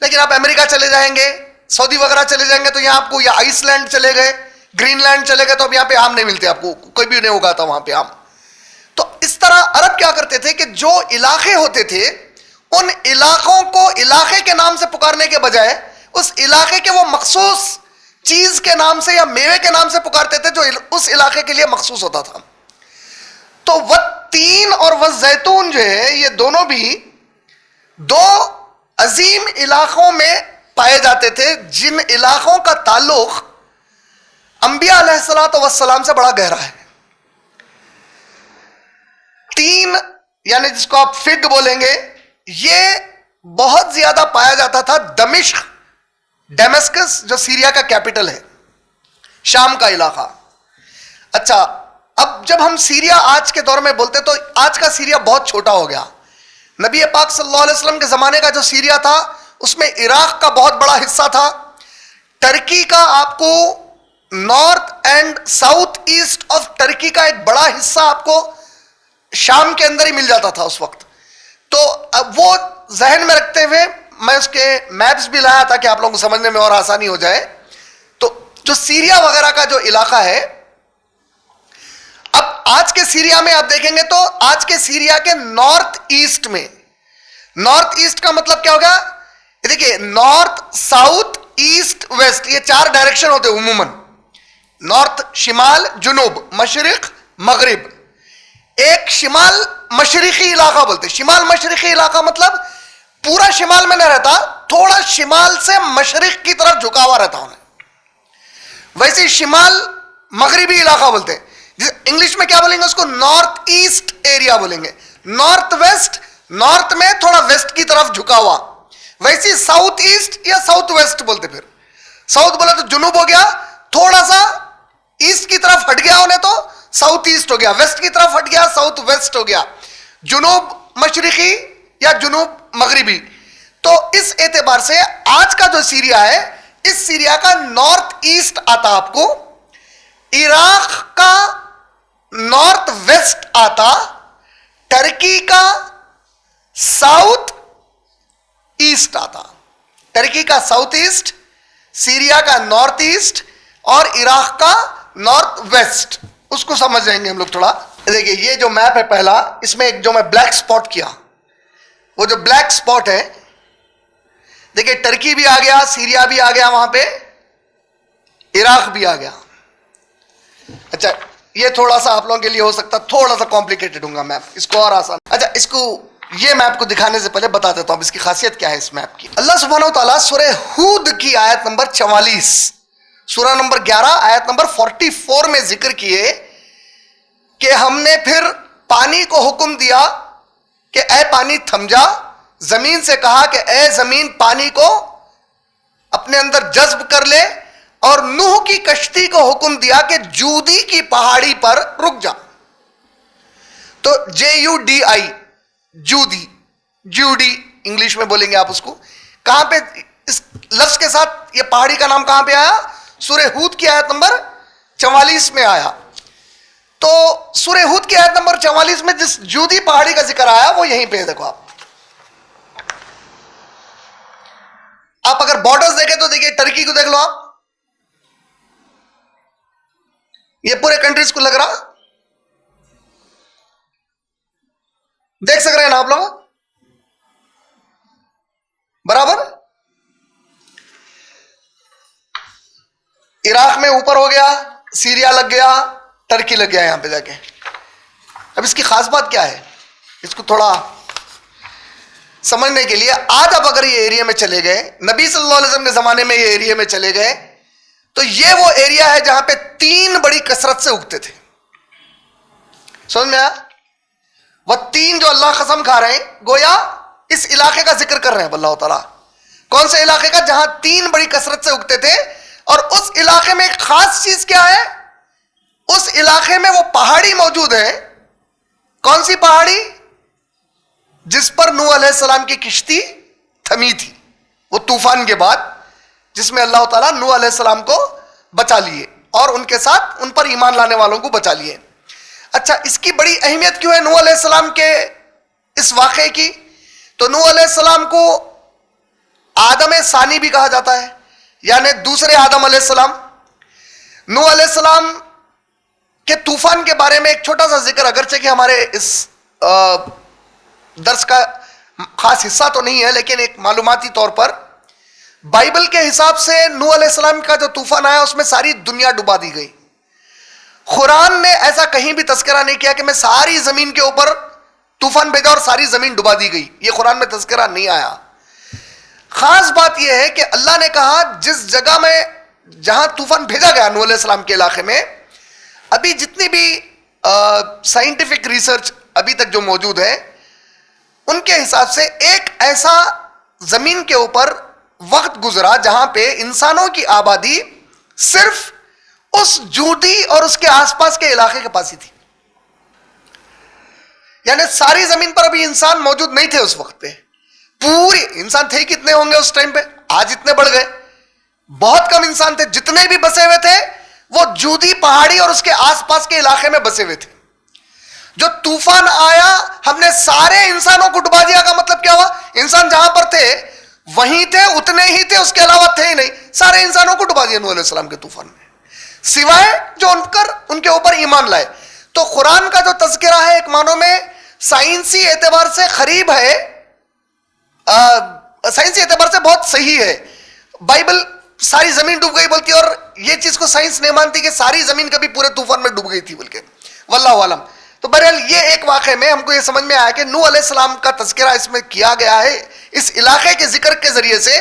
لیکن آپ امریکہ چلے جائیں گے, سعودی وغیرہ چلے جائیں گے تو یہاں آپ کو, یا آئس لینڈ چلے گئے, گرین لینڈ چلے گئے تو اب یہاں پہ آم نہیں ملتے آپ کو, کوئی بھی نہیں اگاتا وہاں پہ آم. تو اس طرح عرب کیا کرتے تھے کہ جو علاقے ہوتے تھے ان علاقوں کو علاقے کے نام سے پکارنے کے بجائے اس علاقے کے وہ مخصوص چیز کے نام سے یا میوے کے نام سے پکارتے تھے جو اس علاقے کے لیے مخصوص ہوتا تھا. تو والتین اور والزیتون جو ہے یہ دونوں بھی دو عظیم علاقوں میں پائے جاتے تھے جن علاقوں کا تعلق انبیاء علیہ الصلوۃ والسلام سے بڑا گہرا ہے. تین یعنی جس کو آپ فگ بولیں گے, یہ بہت زیادہ پایا جاتا تھا دمشق, ڈیمسکس جو سیریا کا کیپٹل ہے, شام کا علاقہ. اچھا اب جب ہم سیریا آج کے دور میں بولتے تو آج کا سیریا بہت چھوٹا ہو گیا. نبی پاک صلی اللہ علیہ وسلم کے زمانے کا جو سیریا تھا اس میں عراق کا بہت بڑا حصہ تھا, ٹرکی کا آپ کو north and south east of Turkey کا ایک بڑا حصہ آپ کو شام کے اندر ہی مل جاتا تھا اس وقت. تو اب وہ ذہن میں رکھتے ہوئے میں اس کے میپس بھی لایا تھا کہ آپ لوگوں کو سمجھنے میں اور آسانی ہو جائے. تو جو سیریا وغیرہ کا جو علاقہ ہے, اب آج کے سیریا میں آپ دیکھیں گے تو آج کے سیریا کے نارتھ ایسٹ میں, نارتھ ایسٹ کا مطلب کیا ہوگا, دیکھیے نارتھ ساؤتھ ایسٹ ویسٹ یہ چار ڈائریکشن ہوتے عموماً, نارتھ شمال جنوب مشرق مغرب. ایک شمال مشرقی علاقہ بولتے, شمال مشرقی علاقہ مطلب پورا شمال میں نہ رہتا, تھوڑا شمال سے مشرق کی طرف جھکا ہوا رہتا انہیں. ویسے شمال مغربی علاقہ بولتے ہیں, انگلش میں کیا بولیں گے اس کو, نارتھ ایسٹ ایریا بولیں گے. نارتھ ویسٹ, نارتھ میں تھوڑا ویسٹ کی طرف جھکا ہوا. ویسے ساؤتھ ایسٹ یا ساؤتھ ویسٹ بولتے. پھر ساؤتھ بولا تو جنوب ہو گیا, تھوڑا سا ایسٹ کی طرف ہٹ گیا انہیں تو ساؤتھ ایسٹ ہو گیا, ویسٹ کی طرف ہٹ گیا ساؤتھ ویسٹ ہو گیا, جنوب مشرقی یا جنوب مغربی. تو اس اعتبار سے آج کا جو سیریا ہے اس سیریا کا نارتھ ایسٹ آتا آپ کو, عراق کا نارتھ ویسٹ آتا, ٹرکی کا ساؤتھ ایسٹ آتا. ٹرکی کا ساؤتھ ایسٹ, سیریا کا نارتھ ایسٹ اور عراق کا نارتھ ویسٹ. اس کو سمجھ جائیں گے ہم لوگ تھوڑا. دیکھیے یہ جو میپ ہے پہلا, اس میں ایک جو میں بلیک سپاٹ کیا, وہ جو بلیک سپاٹ ہے دیکھیے ٹرکی بھی آ گیا, سیریا بھی آ گیا, وہاں پہ عراق بھی آ گیا. اچھا یہ تھوڑا سا آپ لوگوں کے لیے ہو سکتا تھوڑا سا کمپلیکیٹڈ ہوں گا میپ, اس کو اور آسان. اچھا اس کو یہ میپ کو دکھانے سے پہلے بتا دیتا ہوں اس کی خاصیت کیا ہے اس میپ کی. اللہ سبحانہ و تعالیٰ سورہ ہود کی آیت نمبر 44, سورہ نمبر 11 آیت نمبر 44 میں ذکر کیے کہ ہم نے پھر پانی کو حکم دیا کہ اے پانی تھم جا, زمین سے کہا کہ اے زمین پانی کو اپنے اندر جذب کر لے, اور نوح کی کشتی کو حکم دیا کہ جودی کی پہاڑی پر رک جا. تو JUDI جودی, جوڈی انگلش میں بولیں گے آپ اس کو. کہاں پہ اس لفظ کے ساتھ یہ پہاڑی کا نام کہاں پہ آیا, سورہ ہود کی آیت نمبر 44 میں آیا. تو سورہ ہود کی آیت نمبر 44 میں جس جودی پہاڑی کا ذکر آیا وہ یہیں پہ ہے. دیکھو آپ اگر بارڈرز دیکھیں تو دیکھیے ٹرکی کو دیکھ لو آپ, یہ پورے کنٹریز کو لگ رہا, دیکھ سک رہے ہیں نا آپ لوگ برابر. عراق میں اوپر ہو گیا, سیریا لگ گیا, ٹرکی لگ گیا یہاں پہ جا کے. اب اس کی خاص بات کیا ہے, اس کو تھوڑا سمجھنے کے لیے آج اب اگر یہ ایریا میں چلے گئے, نبی صلی اللہ علیہ وسلم کے زمانے میں یہ ایریا میں چلے گئے, تو یہ وہ ایریا ہے جہاں پہ 3 بڑی کثرت سے اگتے تھے. سمجھ میں آیا؟ وہ 3 جو اللہ قسم کھا رہے ہیں گویا اس علاقے کا ذکر کر رہے ہیں اللہ تعالیٰ. کون سے علاقے کا؟ جہاں 3 بڑی کثرت سے اگتے تھے. اور اس علاقے میں ایک خاص چیز کیا ہے؟ اس علاقے میں وہ پہاڑی موجود ہے. کون سی پہاڑی؟ جس پر نوح علیہ السلام کی کشتی تھمی تھی وہ طوفان کے بعد، جس میں اللہ تعالیٰ نوح علیہ السلام کو بچا لیے اور ان کے ساتھ ان پر ایمان لانے والوں کو بچا لیے. اچھا، اس کی بڑی اہمیت کیوں ہے نوح علیہ السلام کے اس واقعے کی؟ تو نوح علیہ السلام کو آدم ثانی بھی کہا جاتا ہے، یعنی دوسرے آدم علیہ السلام. نوح علیہ السلام کے طوفان کے بارے میں ایک چھوٹا سا ذکر، اگرچہ کہ ہمارے اس درس کا خاص حصہ تو نہیں ہے، لیکن ایک معلوماتی طور پر بائبل کے حساب سے نوح علیہ السلام کا جو طوفان آیا اس میں ساری دنیا ڈبا دی گئی. قرآن نے ایسا کہیں بھی تذکرہ نہیں کیا کہ میں ساری زمین کے اوپر طوفان بھیجا اور ساری زمین ڈبا دی گئی، یہ قرآن میں تذکرہ نہیں آیا. خاص بات یہ ہے کہ اللہ نے کہا جس جگہ میں جہاں طوفان بھیجا گیا نوح علیہ السلام کے علاقے میں، ابھی جتنی بھی سائنٹیفک ریسرچ ابھی تک جو موجود ہے ان کے حساب سے ایک ایسا زمین کے اوپر وقت گزرا جہاں پہ انسانوں کی آبادی صرف اس جودی اور اس کے آس پاس کے علاقے کے پاس ہی تھی. یعنی ساری زمین پر ابھی انسان موجود نہیں تھے اس وقت پہ. پوری انسان تھے کتنے ہوں گے اس ٹائم پہ؟ آج اتنے بڑھ گئے، بہت کم انسان تھے. جتنے بھی بسے ہوئے تھے وہ جودی پہاڑی اور اس کے آس پاس کے علاقے میں بسے ہوئے تھے. جو طوفان آیا ہم نے سارے انسانوں کو ڈبا دیا کا مطلب کیا ہوا؟ انسان جہاں پر تھے وہیں تھے، اتنے ہی تھے، اس کے علاوہ تھے ہی نہیں. سارے انسانوں کو ڈبا دیا نوح علیہ السلام کے طوفان میں، سوائے جو ان کے اوپر ایمان لائے. تو قرآن کا جو تذکرہ ہے ایک معنوں میں سائنسی اعتبار سے قریب ہے، سائنسی اعتبار سے بہت صحیح ہے. بائبل ساری زمین ڈوب گئی بولتی ہے، اور یہ چیز کو سائنس نہیں مانتی کہ ساری زمین کبھی پورے طوفان میں ڈوب گئی تھی بلکہ واللہ عالم. تو بہرحال یہ ایک واقعے میں ہم کو یہ سمجھ میں آیا کہ نوح علیہ السلام کا تذکرہ اس میں کیا گیا ہے اس علاقے کے ذکر کے ذریعے سے.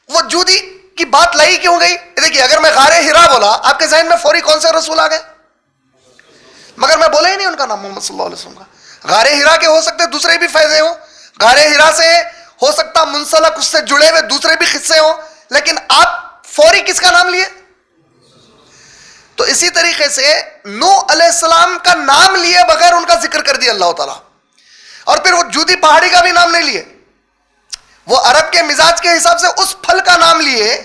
وہ جودی کی بات لائی کیوں گئی؟ دیکھیے، اگر میں غار ہرا بولا آپ کے ذہن میں فوری کون سے رسول آ گئے؟ مگر میں بولا ہی نہیں ان کا نام محمد صلی اللہ علیہ وسلم کا. غار ہرا کے ہو سکتے دوسرے بھی فیضے ہوں، غار ہرا سے ہو سکتا منسلک اس سے جڑے ہوئے دوسرے بھی قصے ہوں، لیکن آپ فوری کس کا نام لیے؟ تو اسی طریقے سے نوح علیہ السلام کا نام لیے بغیر ان کا ذکر کر دیا اللہ تعالیٰ. اور پھر وہ جودی پہاڑی کا بھی نام نہیں لیے، وہ عرب کے مزاج کے حساب سے اس پھل کا نام لیے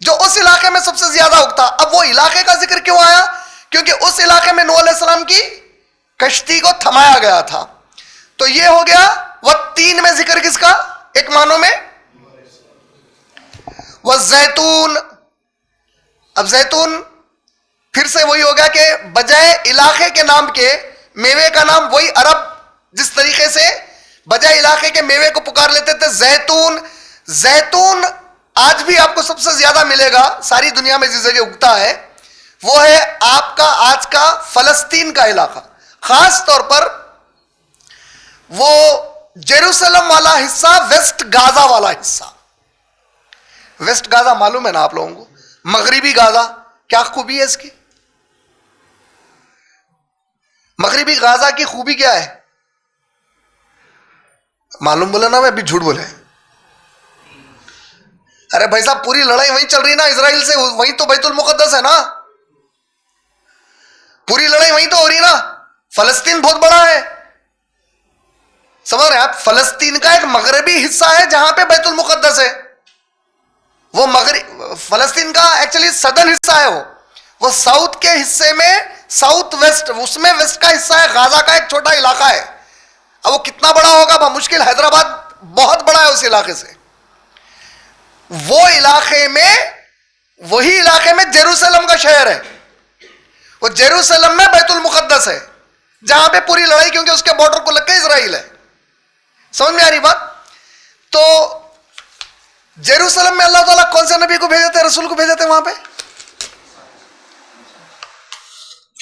جو اس علاقے میں سب سے زیادہ اگتا. اب وہ علاقے کا ذکر کیوں آیا؟ کیونکہ اس علاقے میں نوح علیہ السلام کی کشتی کو تھمایا گیا تھا. تو یہ ہو گیا وہ تین میں ذکر کس کا؟ ایک معنوں میں وہ زیتون. اب زیتون پھر سے وہی ہوگا کہ بجائے علاقے کے نام کے میوے کا نام وہی عرب جس طریقے سے بجائے علاقے کے میوے کو پکار لیتے تھے زیتون. زیتون آج بھی آپ کو سب سے زیادہ ملے گا ساری دنیا میں جس جگہ اگتا ہے وہ ہے آپ کا آج کا فلسطین کا علاقہ، خاص طور پر وہ جیروسلم والا حصہ، ویسٹ گازا والا حصہ. ویسٹ گازا معلوم ہے نا آپ لوگوں کو، مغربی گازا. کیا خوبی ہے اس کی؟ مغربی غازہ کی خوبی کیا ہے؟ معلوم بولے نا، میں ابھی جھوٹ بولے. ارے بھائی صاحب، پوری لڑائی وہیں چل رہی نا اسرائیل سے، وہیں تو بیت المقدس ہے نا، پوری لڑائی وہیں تو ہو رہی نا. فلسطین بہت بڑا ہے، سمجھ رہے ہیں آپ؟ فلسطین کا ایک مغربی حصہ ہے جہاں پہ بیت المقدس ہے. وہ فلسطین کا ایکچولی سدرن حصہ ہے، وہ ساؤتھ کے حصے میں ساؤتھ ویسٹ، اس میں ویسٹ کا حصہ ہے، غازہ کا ایک چھوٹا علاقہ ہے. اب وہ کتنا بڑا ہوگا بمشکل، حیدرآباد بہت بڑا ہے اس علاقے سے. وہ علاقے میں، وہی علاقے میں جیروسلم کا شہر ہے. وہ جیروسلم میں بیت المقدس ہے جہاں پہ پوری لڑائی، کیونکہ اس کے بارڈر کو لگ کے اسرائیل ہے. سمجھ میں آ رہی بات؟ تو جیروسلم میں اللہ تعالیٰ کون سے نبی کو بھیجے تھے، رسول کو بھیجے تھے وہاں پہ؟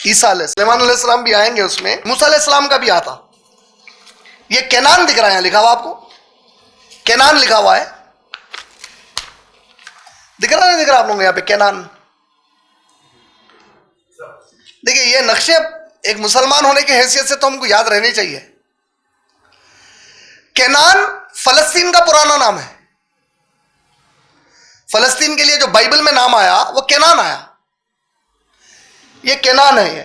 عیسیٰ علیہ سلیمان علیہ السلام بھی آئیں گے اس میں، موسیٰ علیہ السلام کا بھی آتا. یہ کینان دکھ رہا ہے یہاں لکھا ہوا آپ کو، کینان لکھا ہوا ہے، دکھ رہا نہیں دکھ رہا آپ لوگوں کو یہاں پہ کینان؟ دیکھیے یہ نقشے ایک مسلمان ہونے کی حیثیت سے تو ہم کو یاد رہنے چاہیے. کینان فلسطین کا پرانا نام ہے. فلسطین کے لیے جو بائبل میں نام آیا وہ کینان آیا. یہ کینان ہے. یہ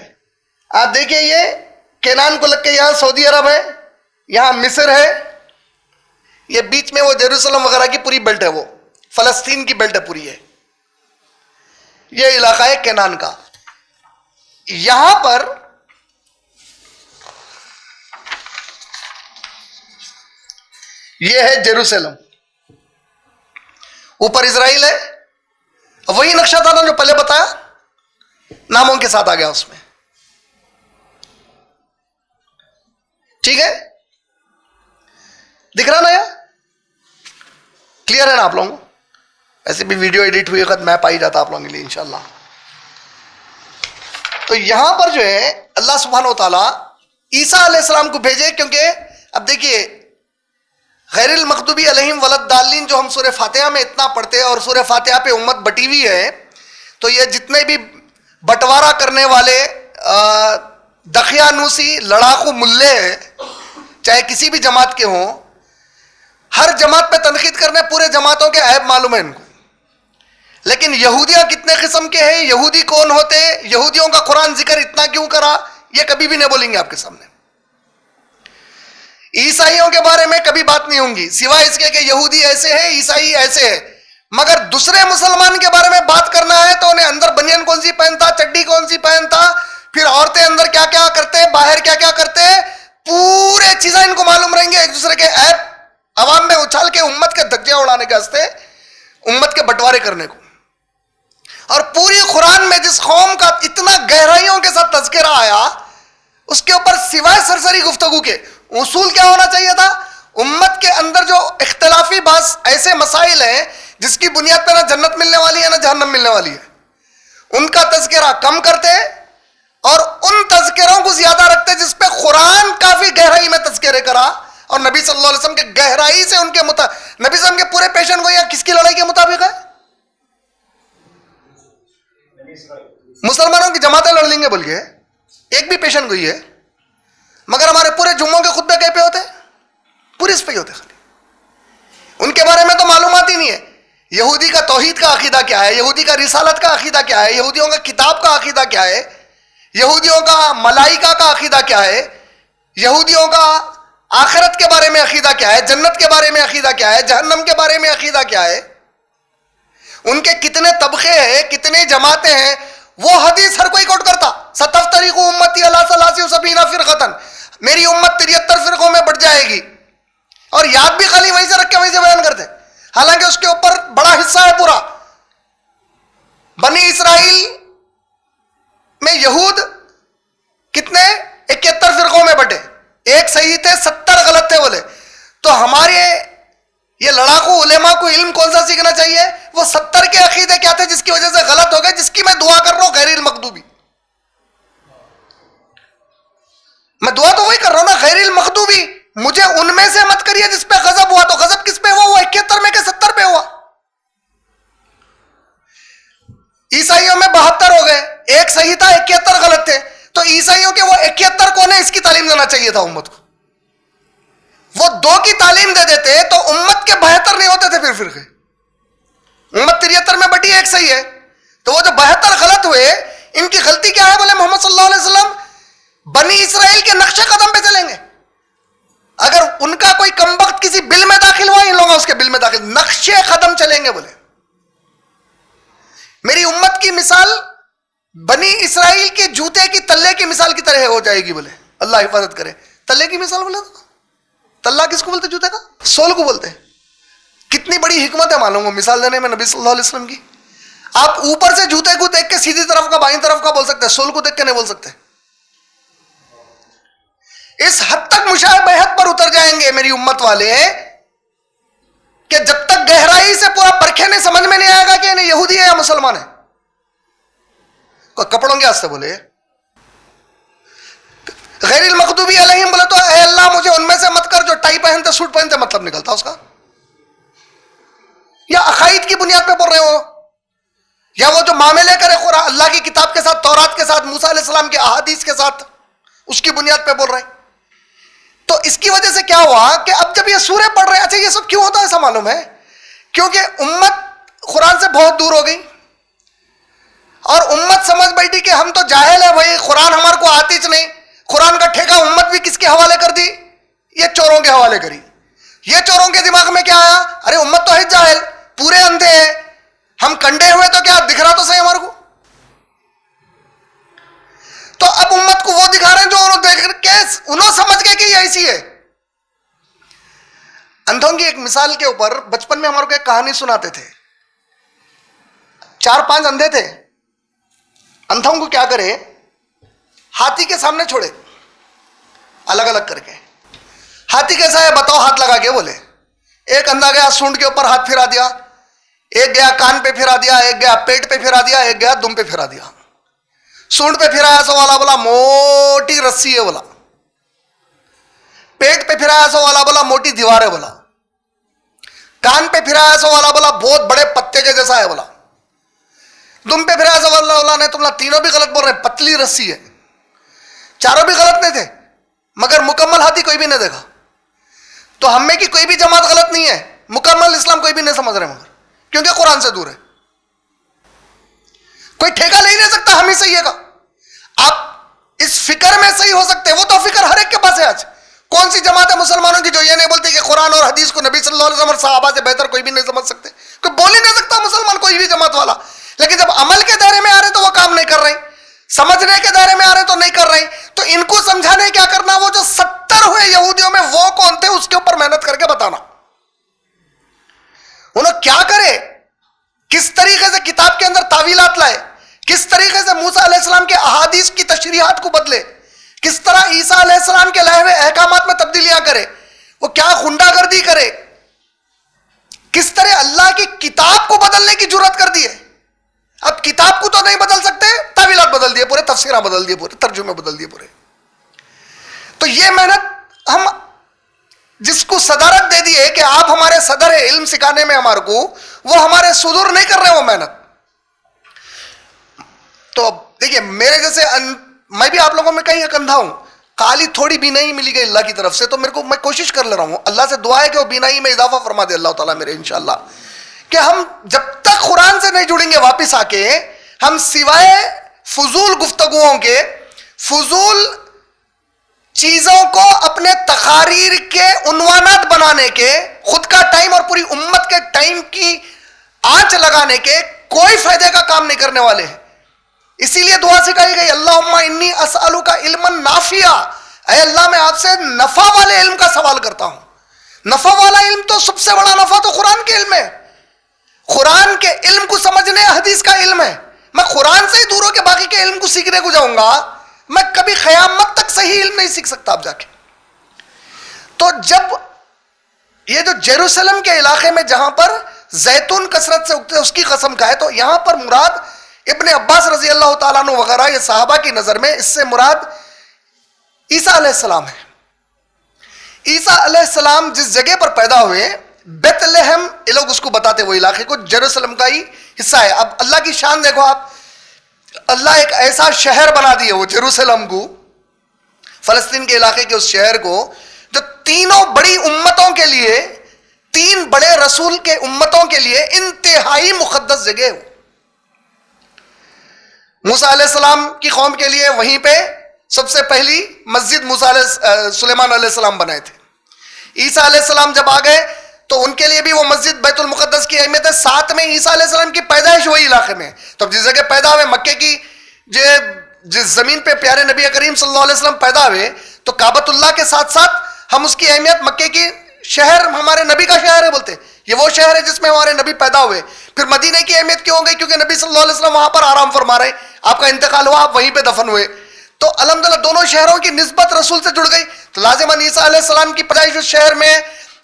آپ دیکھیے, یہ کینان کو لگ کے یہاں سعودی عرب ہے, یہاں مصر ہے, یہ بیچ میں وہ جیروسلم وغیرہ کی پوری بیلٹ ہے, وہ فلسطین کی بیلٹ ہے پوری ہے. یہ علاقہ ہے کینان کا. یہاں پر یہ ہے جیروسلم, اوپر اسرائیل ہے. وہی نقشہ تھا نا جو پہلے بتایا, ناموں کے ساتھ آ گیا اس میں. ٹھیک ہے, دکھ رہا نا, یہ کلیئر ہے نا آپ لوگوں کو؟ ایسے بھی ویڈیو ایڈٹ ہوئی وقت میپ آئی جاتا آپ لوگوں کے لیے انشاءاللہ. تو یہاں پر جو ہے اللہ سبحانہ و تعالیٰ عیسیٰ علیہ السلام کو بھیجے, کیونکہ اب دیکھیے غیر المغضوبی علیہم ولا الضالین جو ہم سورہ فاتحہ میں اتنا پڑھتے ہیں, اور سورہ فاتحہ پہ امت بٹی ہوئی ہے, تو یہ جتنے بھی بٹوارا کرنے والے دقیانوسی لڑاکو ملے ہیں, چاہے کسی بھی جماعت کے ہوں, ہر جماعت پہ تنقید کرنے, پورے جماعتوں کے عیب معلوم ہے ان کو. لیکن یہودیاں کتنے قسم کے ہیں, یہودی کون ہوتے, یہودیوں کا قرآن ذکر اتنا کیوں کرا, یہ کبھی بھی نہیں بولیں گے آپ کے سامنے. عیسائیوں کے بارے میں کبھی بات نہیں ہوں گی, سوائے اس کے کہ یہودی ایسے ہیں, عیسائی ایسے ہیں. مگر دوسرے مسلمان کے بارے میں بات کرنا ہے تو انہیں اندر بنیان کون سی پہنتا, چڈی کون سی پہنتا, پھر عورتیں اندر کیا کیا کرتے, باہر کیا کیا کرتے, پورے چیزیں ان کو معلوم رہیں گے. ایک دوسرے کے عیب عوام میں اچھال کے امت کے دھجے اڑانے کے واسطے, امت کے بٹوارے کرنے کو. اور پوری قرآن میں جس قوم کا اتنا گہرائیوں کے ساتھ تذکرہ آیا, اس کے اوپر سوائے سرسری گفتگو کے اصول کیا ہونا چاہیے تھا. امت کے اندر جو اختلافی بعض ایسے مسائل ہیں جس کی بنیاد پہ نہ جنت ملنے والی ہے نہ جہنم ملنے والی ہے, ان کا تذکرہ کم کرتے اور ان تذکروں کو زیادہ رکھتے جس پہ قرآن کافی گہرائی میں تذکرے کرا. اور نبی صلی اللہ علیہ وسلم کے گہرائی سے ان کے نبی صلی اللہ علیہ وسلم کے پورے پیشن گوئی کس کی لڑائی کے مطابق ہے؟ مسلمانوں کی جماعتیں لڑ لیں گے بول کے ایک بھی پیشن گوئی ہے, مگر ہمارے پورے جمعوں کے خطبے کہیں پہ ہوتے, پورے اس پہ ہی ہوتے خالی. ان کے بارے میں تو معلومات ہی نہیں ہے. یہودی کا توحید کا عقیدہ کیا ہے, یہودی کا رسالت کا عقیدہ کیا ہے, یہودیوں کا کتاب کا عقیدہ کیا ہے, یہودیوں کا ملائکہ کا عقیدہ کیا ہے, یہودیوں کا آخرت کے بارے میں عقیدہ کیا ہے, جنت کے بارے میں عقیدہ کیا ہے, جہنم کے بارے میں عقیدہ کیا ہے, ان کے کتنے طبقے ہیں, کتنے جماعتیں ہیں. وہ حدیث ہر کوئی کوٹ کرتا, ستفترق امتی علی 73 فرقۃ, میری امت 73 فرقوں میں بٹ جائے گی. اور یاد بھی خالی وہیں سے رکھ کے وہیں سے بیان کرتے, حالانکہ اس کے اوپر بڑا حصہ ہے پورا. بنی اسرائیل میں یہود کتنے 71 فرقوں میں بٹے, ایک صحیح تھے 70 غلط تھے بولے. تو ہمارے یہ لڑاکو علماء کو علم کون سا سیکھنا چاہیے, وہ 70 کے عقیدے کیا تھے جس کی وجہ سے غلط ہو گئے, جس کی میں دعا کر رہا ہوں غیر المغضوبی. میں دعا تو وہی کر رہا ہوں نا, غیر المغضوبی. مجھے ان میں سے مت کریے جس پہ غضب ہوا, تو غضب کس پہ ہوا, وہ 71 میں کہ 70 پہ ہوا. عیسائیوں میں 72 ہو گئے, ایک صحیح تھا 71 غلط تھے. تو عیسائیوں کے وہ 71 کون ہے, اس کی تعلیم دینا چاہیے تھا امت کو. وہ 2 کی تعلیم دے دیتے تو امت کے 72 نہیں ہوتے تھے پھر فرقے. امت 73 میں بٹی, ایک صحیح ہے. تو وہ جو 72 غلط ہوئے, ان کی غلطی کیا ہے بولے, محمد صلی اللہ علیہ وسلم بنی اسرائیل کے نقش قدم پہ چلیں گے. اگر ان کا کوئی کم وقت کسی بل میں داخل ہوا, ان لوگوں اس کے بل میں داخل, نقش قدم چلیں گے بولے. میری امت کی مثال بنی اسرائیل کے جوتے کی تلے کی مثال کی طرح ہو جائے گی بولے, اللہ حفاظت کرے. تلے کی مثال بولے تو تلہ کس کو بولتے, جوتے کا سول کو بولتے. کتنی بڑی حکمت ہے معلوم ہو مثال دینے میں نبی صلی اللہ علیہ وسلم کی. آپ اوپر سے جوتے کو دیکھ کے سیدھی طرف کا بائیں طرف کا بول سکتے ہیں, سول کو دیکھ کے نہیں بول سکتے. اس حد تک مشابہت پر اتر جائیں گے میری امت والے کہ جب تک گہرائی سے پورا پرکھے نہیں, سمجھ میں نہیں آئے گا کہ انہیں یہودی ہے یا مسلمان ہے. کوئی کپڑوں کے واسطے بولے غیر المغضوبی علیہم بولے تو اے اللہ مجھے ان میں سے مت کر جو ٹائی پہنتے سوٹ پہنتے, مطلب نکلتا اس کا. یا عقائد کی بنیاد پہ بول رہے ہو, یا وہ جو معاملے کرے قرآن اللہ کی کتاب کے ساتھ, تورات کے ساتھ, موسیٰ علیہ السلام کے احادیث کے ساتھ, اس کی بنیاد پہ بول رہے ہیں. تو اس کی وجہ سے کیا ہوا کہ اب جب یہ سورہ پڑھ رہے ہیں, اچھا یہ سب کیوں ہوتا ہے ایسا معلوم ہے, کیونکہ امت قرآن سے بہت دور ہو گئی اور امت سمجھ بیٹھی کہ ہم تو جاہل ہیں بھائی, قرآن ہمارے کو آتی چ نہیں. قرآن کا ٹھیکہ امت بھی کس کے حوالے کر دی؟ یہ چوروں کے حوالے کری. یہ چوروں کے دماغ میں کیا آیا؟ ارے امت تو ہے جاہل, پورے اندھے ہیں, ہم کنڈے ہوئے تو کیا دکھ رہا تو صحیح ہمارے کو. تو اب امت کو وہ دکھا رہے ہیں جو انہوں دیکھ کے انہوں سمجھ گئے کہ یہ ایسی ہے. اندھوں کی ایک مثال کے اوپر بچپن میں ہمارے کو ایک کہانی سناتے تھے. 4-5 اندھے تھے, اندھوں کو کیا کرے, ہاتھی کے سامنے چھوڑے الگ الگ کر کے. ہاتھی کیسا ہے بتاؤ, ہاتھ لگا کے بولے. ایک اندھا گیا سونڈ کے اوپر ہاتھ پھرا دیا, ایک گیا کان پہ پھرا دیا, ایک گیا پیٹ پہ پھرا دیا, ایک گیا دم پہ پھرا دیا. سونڈ پہ پھرایا سو والا بولا موٹی رسی ہے بولا, پیٹ پہ پھرایا سو والا بولا موٹی دیوار ہے بولا, کان پہ پھرایا سو والا بولا بہت بڑے پتے کے جیسا ہے بولا, دم پہ پھرایا سو والا نے تم تینوں بھی غلط بول رہے, پتلی رسی ہے. چاروں بھی غلط نہیں تھے مگر مکمل ہاتھی کوئی بھی نہیں دیکھا. تو ہم میں کی کوئی بھی جماعت غلط نہیں ہے, مکمل اسلام کوئی بھی نہیں سمجھ رہے مگر کیونکہ قرآن سے دور ہے. کوئی ٹھیکہ لے نہیں سکتا ہم ہی صحیح ہے کا. آپ اس فکر میں صحیح ہو سکتے, وہ تو فکر ہر ایک کے پاس ہے. آج کون سی جماعت ہے مسلمانوں کی جو یہ نہیں بولتی کہ قرآن اور حدیث کو نبی صلی اللہ علیہ وسلم اور صحابہ سے بہتر کوئی بھی نہیں سمجھ سکتے؟ کوئی بول ہی نہیں سکتا مسلمان کوئی بھی جماعت والا. لیکن جب عمل کے دائرے میں آ رہے تو وہ کام نہیں کر رہے, سمجھنے کے دائرے میں آ رہے تو نہیں کر رہے. تو ان کو سمجھانے کیا کرنا, وہ جو 70 ہوئے یہودیوں میں وہ کون تھے اس کے اوپر محنت کر کے بتانا. انہوں کیا کرے, کس طریقے سے کتاب کے اندر تعویلات لائے, کس طریقے سے موسیٰ علیہ السلام کے احادیث کی تشریحات کو بدلے, کس طرح عیسیٰ علیہ السلام کے لائے ہوئے احکامات میں تبدیلیاں کرے, وہ کیا غنڈہ گردی کرے, کس طرح اللہ کی کتاب کو بدلنے کی جرات کر دی ہے. اب کتاب کو تو نہیں بدل سکتے, تعویلات بدل دیے پورے, تفسیریں بدل دیے پورے, ترجمے بدل دیے پورے. تو یہ محنت ہم جس کو صدارت دے دی ہے کہ آپ ہمارے صدر ہیں علم سکھانے میں ہمارے کو, وہ ہمارے صدور نہیں کر رہے وہ محنت. تو دیکھیے میرے جیسے میں بھی آپ لوگوں میں کہیں ایک اندھا ہوں, کالی تھوڑی بینائی ملی گئی اللہ کی طرف سے, تو میرے کو میں کوشش کر لے رہا ہوں, اللہ سے دعا ہے کہ وہ بینائی میں اضافہ فرما دے اللہ تعالیٰ میرے انشاءاللہ. کہ ہم جب تک قرآن سے نہیں جڑیں گے واپس آ کے, ہم سوائے فضول گفتگوؤں کے, فضول چیزوں کو اپنے تقاریر کے عنوانات بنانے کے, خود کا ٹائم اور پوری امت کے ٹائم کی آنچ لگانے کے کوئی فائدے کا کام نہیں کرنے والے ہیں. اسی لیے دعا سکھائی گئی, اللہم انی اسألک علما نافعا, اے اللہ میں آپ سے نفع والے علم کا سوال کرتا ہوں. نفع والا علم تو سب سے بڑا نفع تو قرآن کے علم ہے. قرآن کے علم کو سمجھنے حدیث کا علم ہے. میں قرآن سے ہی دور ہو کے باقی کے علم کو سیکھنے کو جاؤں گا, میں کبھی قیامت تک صحیح علم نہیں سیکھ سکتا اب جا کے. تو جب یہ جو جیروسلم کے علاقے میں جہاں پر زیتون کثرت سے اگتے اس کی قسم کا ہے, تو یہاں پر مراد ابن عباس رضی اللہ تعالیٰ عنہ وغیرہ یہ صحابہ کی نظر میں اس سے مراد عیسیٰ علیہ السلام ہے. عیسیٰ علیہ السلام جس جگہ پر پیدا ہوئے, بیت لحم, یہ لوگ اس کو بتاتے وہ علاقے کو, جیروسلم کا ہی حصہ ہے. اب اللہ کی شان دیکھو آپ, اللہ ایک ایسا شہر بنا دیے وہ جیروسلم کو, فلسطین کے علاقے کے اس شہر کو, جو تینوں بڑی امتوں کے لیے, 3 بڑے رسول کے امتوں کے لیے انتہائی مقدس جگہ ہو. موسیٰ علیہ السلام کی قوم کے لیے وہیں پہ سب سے پہلی مسجد سلیمان علیہ السلام بنائے تھے. عیسیٰ علیہ السلام جب آ گئے تو ان کے لیے بھی وہ مسجد بیت المقدس کی اہمیت ہے. ساتھ میں عیسیٰ علیہ السلام کی پیدائش وہی علاقے میں. تو جس جگہ پیدا ہوئے, مکے کی جس زمین پہ پیارے نبی کریم صلی اللہ علیہ وسلم پیدا ہوئے, تو کعبۃ اللہ کے ساتھ ساتھ ہم اس کی اہمیت, مکے کی شہر ہمارے نبی کا شہر ہے بولتے, یہ وہ شہر ہے جس میں ہمارے نبی پیدا ہوئے. پھر مدینے کی اہمیت کیوں ہو گئی؟ کیونکہ نبی صلی اللہ علیہ وسلم وہاں پر آرام فرما رہے, آپ کا انتقال ہوا, آپ وہیں پہ دفن ہوئے. تو الحمدللہ دونوں شہروں کی نسبت رسول سے جڑ گئی. تو لازماً عیسیٰ علیہ السلام کی پیدائش اس شہر میں,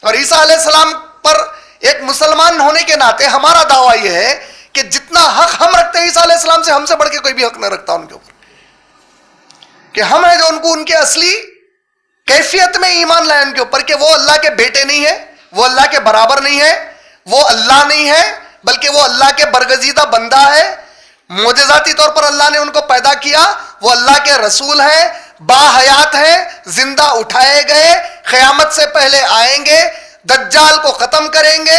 اور عیسیٰ علیہ السلام پر ایک مسلمان ہونے کے ناطے ہمارا دعویٰ یہ ہے کہ جتنا حق ہم رکھتے ہیں عیسیٰ علیہ السلام سے, ہم سے بڑھ کے کوئی بھی حق نہ رکھتا ان کے اوپر. کہ ہم ہیں جو ان کو ان کے اصلی کیفیت میں ایمان لائے ان کے اوپر, کہ وہ اللہ کے بیٹے نہیں ہے, وہ اللہ کے برابر نہیں ہے, وہ اللہ نہیں ہے, بلکہ وہ اللہ کے برگزیدہ بندہ ہے. معجزاتی طور پر اللہ نے ان کو پیدا کیا, وہ اللہ کے رسول ہیں, با حیات ہیں, زندہ اٹھائے گئے, قیامت سے پہلے آئیں گے, دجال کو ختم کریں گے,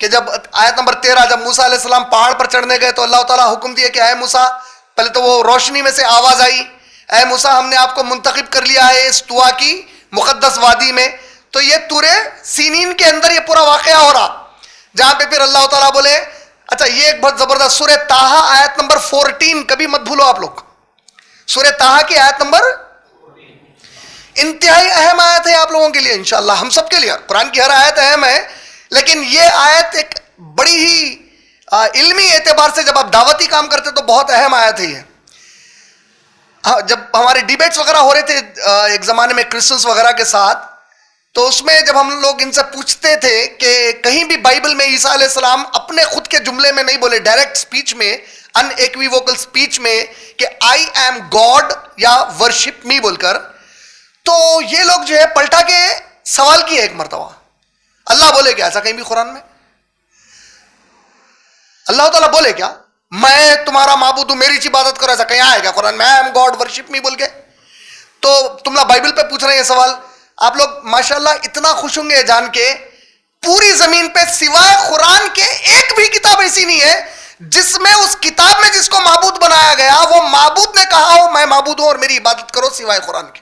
کہ جب آیت نمبر 13 جب موسیٰ علیہ السلام پہاڑ پر چڑھنے گئے تو اللہ تعالیٰ حکم دیے کہ اے موسیٰ، پہلے تو وہ روشنی میں سے آواز آئی، اے موسیٰ ہم نے آپ کو منتخب کر لیا ہے اس طوا کی مقدس وادی میں. تو یہ طور سینین کے اندر یہ پورا واقعہ ہو رہا، جہاں پہ پھر اللہ تعالیٰ بولے. اچھا یہ ایک بہت زبردست سورہ طٰہٰ آیت نمبر 14، کبھی مت بھولو آپ لوگ، سورہ طٰہٰ کی آیت نمبر انتہائی اہم آیت ہے آپ لوگوں کے لیے، انشاءاللہ ہم سب کے لیے. قرآن کی ہر آیت اہم ہے، لیکن یہ آیت ایک بڑی ہی علمی اعتبار سے جب آپ دعوتی کام کرتے تو بہت اہم آیت ہے یہ. جب ہمارے ڈیبیٹس وغیرہ ہو رہے تھے ایک زمانے میں کرسچنس وغیرہ کے ساتھ، تو اس میں جب ہم لوگ ان سے پوچھتے تھے کہ کہیں بھی بائبل میں عیسیٰ علیہ السلام اپنے خود کے جملے میں نہیں بولے، ڈائریکٹ سپیچ میں، ان ایکویوکل سپیچ میں کہ آئی ایم گاڈ یا ورشپ می بول کر، تو یہ لوگ جو ہے پلٹا کے سوال کیے ایک مرتبہ، اللہ بولے کیا ایسا کہیں بھی قرآن میں؟ اللہ تعالیٰ بولے کیا میں تمہارا معبود ہوں، میری عبادت کرو، ایسا کہیں آئے گا قرآن میں I am God worship me بول کے؟ تو تم لوگ بائبل پہ پوچھ رہے ہیں یہ سوال. آپ لوگ ماشاءاللہ اتنا خوش ہوں گے جان کے پوری زمین پہ سوائے قرآن کے ایک بھی کتاب ایسی نہیں ہے جس میں اس کتاب میں جس کو معبود بنایا گیا وہ معبود نے کہا ہو میں معبود ہوں اور میری عبادت کرو سوائے قرآن کے.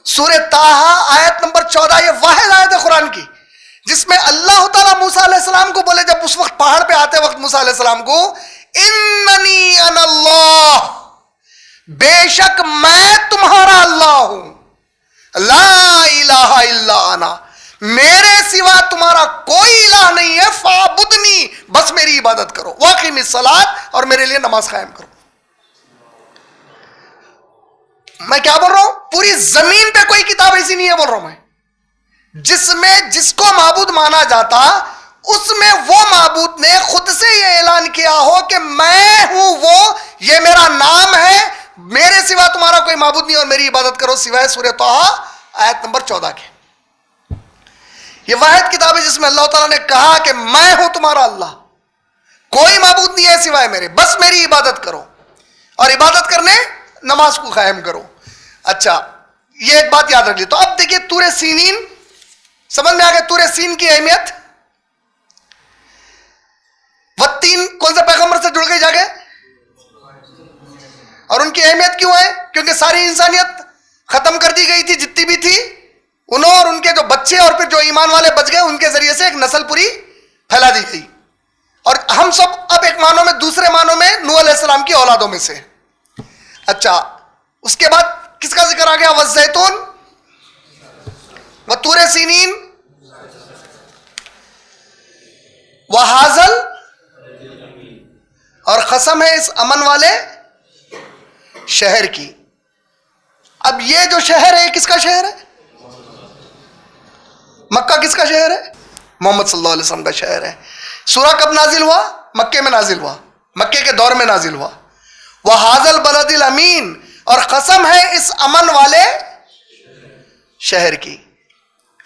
سورہ طٰہٰ آیت نمبر 14 یہ واحد آیت ہے قرآن کی جس میں اللہ تعالیٰ موسیٰ علیہ السلام کو بولے، جب اس وقت پہاڑ پہ آتے وقت موسیٰ علیہ السلام کو، اننی انا اللہ، بے شک میں تمہارا اللہ ہوں، لا الہ الا انا، میرے سوا تمہارا کوئی الہ نہیں ہے، فاعبدنی، بس میری عبادت کرو، واقیم الصلاۃ، اور میرے لیے نماز قائم کرو. میں کیا بول رہا ہوں؟ پوری زمین پہ کوئی کتاب ایسی نہیں ہے بول رہا ہوں میں جس میں جس کو معبود مانا جاتا اس میں وہ معبود نے خود سے یہ اعلان کیا ہو کہ میں ہوں وہ، یہ میرا نام ہے، میرے سوا تمہارا کوئی معبود نہیں اور میری عبادت کرو سوائے سورہ طٰہٰ آیت نمبر 14 کے. یہ واحد کتاب ہے جس میں اللہ تعالیٰ نے کہا کہ میں ہوں تمہارا اللہ، کوئی معبود نہیں ہے سوائے میرے، بس میری عبادت کرو، اور عبادت کرنے نماز کو قائم کرو. اچھا یہ ایک بات یاد رکھ لی. تو اب دیکھیے طور سینین، سمجھ میں آ گیا طور سین کی اہمیت. وہ تین کون سے پیغمبر سے جڑ گئے جا گئے، اور ان کی اہمیت کیوں ہے؟ کیونکہ ساری انسانیت ختم کر دی گئی تھی جتنی بھی تھی، انہوں اور ان کے جو بچے اور پھر جو ایمان والے بچ گئے ان کے ذریعے سے ایک نسل پوری پھیلا دی گئی، اور ہم سب اب ایک معنوں میں دوسرے معنوں میں نوح علیہ السلام کی اولادوں میں سے. اچھا اس کے بعد کس کا ذکر آ گیا؟ والزیتون وطور سینین وحاذل، اور قسم ہے اس امن والے شہر کی. اب یہ جو شہر ہے کس کا شہر ہے؟ مکہ کس کا شہر ہے؟ محمد صلی اللہ علیہ وسلم کا شہر ہے. سورہ کب نازل ہوا؟ مکے میں نازل ہوا، مکے کے دور میں نازل ہوا. وحاذل بلد الامین، اور قسم ہے اس امن والے شہر کی.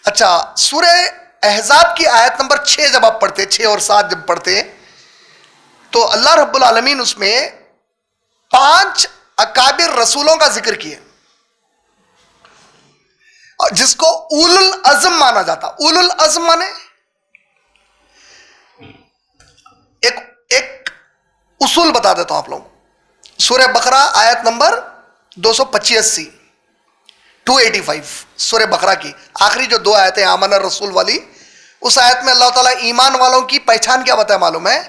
اچھا سورہ احزاب کی آیت نمبر 6 جب آپ پڑھتے، 6 اور 7 جب پڑھتے تو اللہ رب العالمین اس میں 5 اکابر رسولوں کا ذکر کیے جس کو اول العزم مانا جاتا. اول العزم مانے ایک اصول بتا دیتا ہوں آپ لوگوں. سورہ بقرہ آیت نمبر 285 285 سورہ بقرہ کی آخری جو 2 آیتیں آمن الرسول والی، اس آیت میں اللہ تعالیٰ ایمان والوں کی پہچان کیا بتایا معلوم ہے؟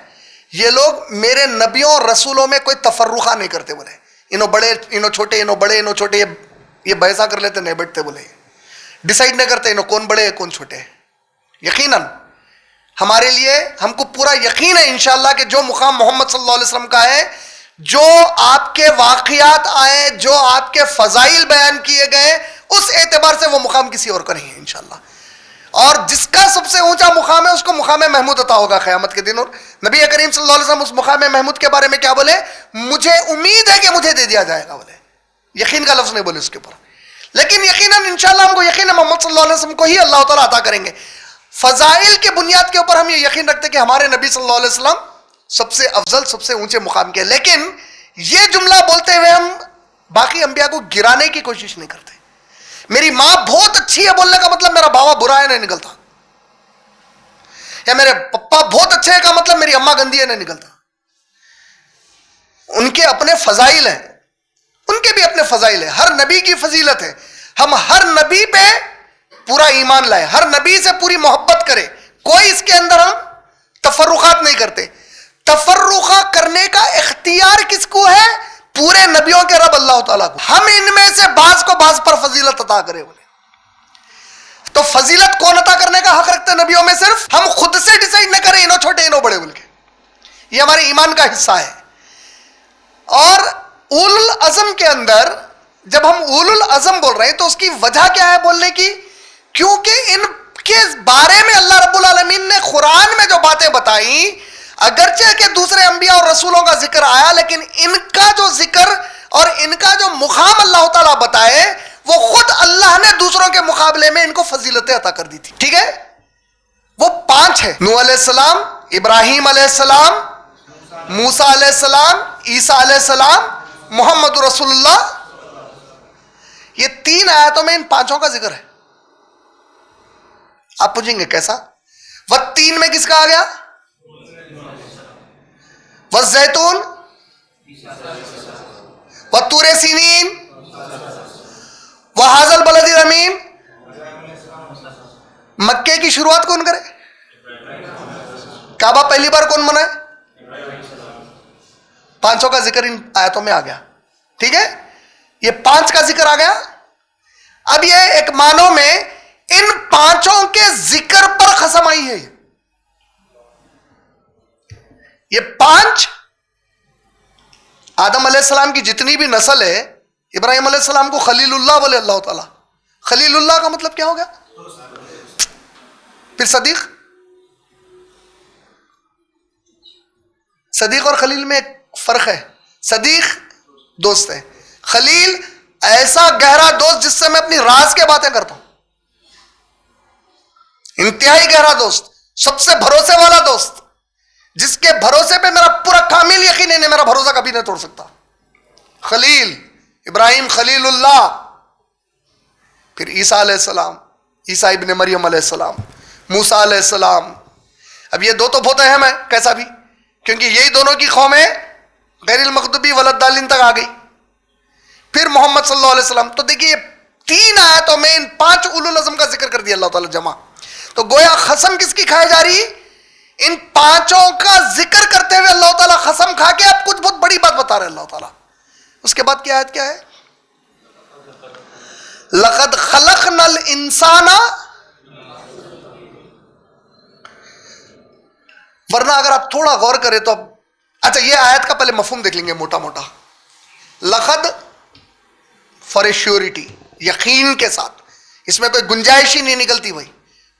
یہ لوگ میرے نبیوں اور رسولوں میں کوئی تفرقہ نہیں کرتے. بولے انہوں بڑے انہوں چھوٹے، انہوں بڑے انہوں چھوٹے، یہ بحثہ کر لیتے نہیں بیٹھتے. بولے ڈیسائیڈ نہیں کرتے انہوں کون بڑے کون چھوٹے. یقیناً ہمارے لیے ہم کو پورا یقین ہے انشاءاللہ کہ جو مقام محمد صلی اللہ علیہ وسلم کا ہے، جو آپ کے واقعات آئے، جو آپ کے فضائل بیان کیے گئے، اس اعتبار سے وہ مقام کسی اور کا نہیں ہے انشاءاللہ. اور جس کا سب سے اونچا مقام ہے اس کو مقام محمود عطا ہوگا قیامت کے دن. اور نبی کریم صلی اللہ علیہ وسلم اس مقام محمود کے بارے میں کیا بولے؟ مجھے امید ہے کہ مجھے دے دیا جائے گا. بولے یقین کا لفظ نہیں بولے اس کے اوپر، لیکن یقیناً انشاءاللہ ہم کو یقین ہے محمد صلی اللہ علیہ وسلم کو ہی اللہ تعالیٰ عطا کریں گے. فضائل کی بنیاد کے اوپر ہم یہ یقین رکھتے ہیں کہ ہمارے نبی صلی اللہ علیہ وسلم سب سے افضل، سب سے اونچے مقام کے. لیکن یہ جملہ بولتے ہوئے ہم باقی انبیاء کو گرانے کی کوشش نہیں کرتے. میری ماں بہت اچھی ہے بولنے کا مطلب میرا بابا برا ہے نہیں نکلتا. یا میرے پپا بہت اچھے ہیں کا مطلب میری اماں گندی ہے نہیں نکلتا. ان کے اپنے فضائل ہیں, ان کے بھی اپنے فضائل ہیں. ہر نبی کی فضیلت ہے. ہم ہر نبی پہ پورا ایمان لائے, ہر نبی سے پوری محبت کرے. کوئی اس کے اندر ہم تفرقات نہیں کرتے. تفرقہ کرنے کا اختیار کس کو ہے؟ پورے نبیوں کے رب اللہ تعالیٰ کو. ہم ان میں سے بعض کو بعض پر فضیلت عطا کرے بولے. تو فضیلت کون عطا کرنے کا حق رکھتے نبیوں میں؟ صرف ہم خود سے ڈیسائیڈ نہ کریں انہوں چھوٹے انہوں بڑے بول کے. یہ ہمارے ایمان کا حصہ ہے. اور اول العزم کے اندر جب ہم اول العزم بول رہے ہیں تو اس کی وجہ کیا ہے بولنے کی؟ کیونکہ ان کے بارے میں اللہ رب العالمین نے قرآن میں جو باتیں بتائیں, اگرچہ کہ دوسرے انبیاء اور رسولوں کا ذکر آیا, لیکن ان کا جو ذکر اور ان کا جو مقام اللہ تعالیٰ بتائے وہ خود اللہ نے دوسروں کے مقابلے میں ان کو فضیلتیں عطا کر دی تھی. ٹھیک ہے, وہ 5 ہے. نوح علیہ السلام, ابراہیم علیہ السلام, موسیٰ علیہ السلام, عیسیٰ علیہ السلام, محمد رسول اللہ. یہ 3 آیتوں میں ان 5 کا ذکر ہے. آپ پوچھیں گے کیسا؟ وہ 3 میں کس کا آ گیا؟ والزیتون, والطور سینین, وہذا البلد الامین. مکے کی شروعات کون کرے؟ کعبہ پہلی بار کون بنائے؟ 500 کا ذکر ان آیتوں میں آ گیا. ٹھیک ہے, یہ 5 کا ذکر آ گیا. اب یہ ایک معنوں میں ان 5 کے ذکر پر قسم آئی ہے. یہ 5 آدم علیہ السلام کی جتنی بھی نسل ہے, ابراہیم علیہ السلام کو خلیل اللہ بولے اللہ تعالیٰ. خلیل اللہ کا مطلب کیا ہو گیا؟ پھر صدیق. صدیق اور خلیل میں ایک فرق ہے. صدیق دوست ہے, خلیل ایسا گہرا دوست جس سے میں اپنی راز کے باتیں کرتا ہوں. انتہائی گہرا دوست, سب سے بھروسے والا دوست, جس کے بھروسے پہ میرا پورا کامل یقین ہے, میرا بھروسہ کبھی نہیں توڑ سکتا. خلیل ابراہیم خلیل اللہ. پھر عیسیٰ علیہ السلام, عیسیٰ ابن مریم علیہ السلام, موسیٰ علیہ السلام. اب یہ 2 تو بہت اہم ہے کیسا بھی, کیونکہ یہی دونوں کی قومیں غیر المغضوبی ولدالین تک آ گئی. پھر محمد صلی اللہ علیہ وسلم. تو دیکھیے 3 آیتوں میں ان 5 اولو العزم کا ذکر کر دیا اللہ تعالیٰ جمع. تو گویا قسم کس کی کھائی جا رہی؟ ان 5 کا ذکر کرتے ہوئے اللہ تعالیٰ قسم کھا کے اب کچھ بہت بڑی بات بتا رہے اللہ تعالیٰ. اس کے بعد کی آیت کیا ہے؟ لقد خلقنا الانسان. ورنہ اگر آپ تھوڑا غور کریں تو اچھا یہ آیت کا پہلے مفہوم دیکھ لیں گے موٹا موٹا. لقد فار شیورٹی, یقین کے ساتھ, اس میں کوئی گنجائش ہی نہیں نکلتی بھائی,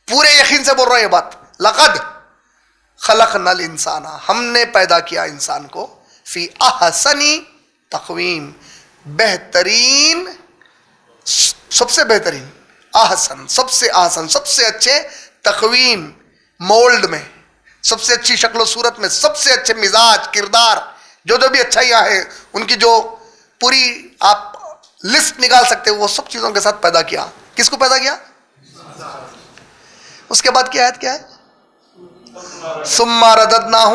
پورے یقین سے بول رہا ہوں یہ بات. لقد خلقنا الانسان, ہم نے پیدا کیا انسان کو, فی احسنی تقویم, بہترین, سب سے بہترین, احسن سب سے احسن, سب سے اچھے تقویم, مولڈ میں, سب سے اچھی شکل و صورت میں, سب سے اچھے مزاج, کردار, جو بھی اچھائیاں ہیں ان کی جو پوری آپ لسٹ نکال سکتے وہ سب چیزوں کے ساتھ پیدا کیا. کس کو پیدا کیا؟ اس کے بعد کی آیت کیا ہے؟ ثم رددناہ.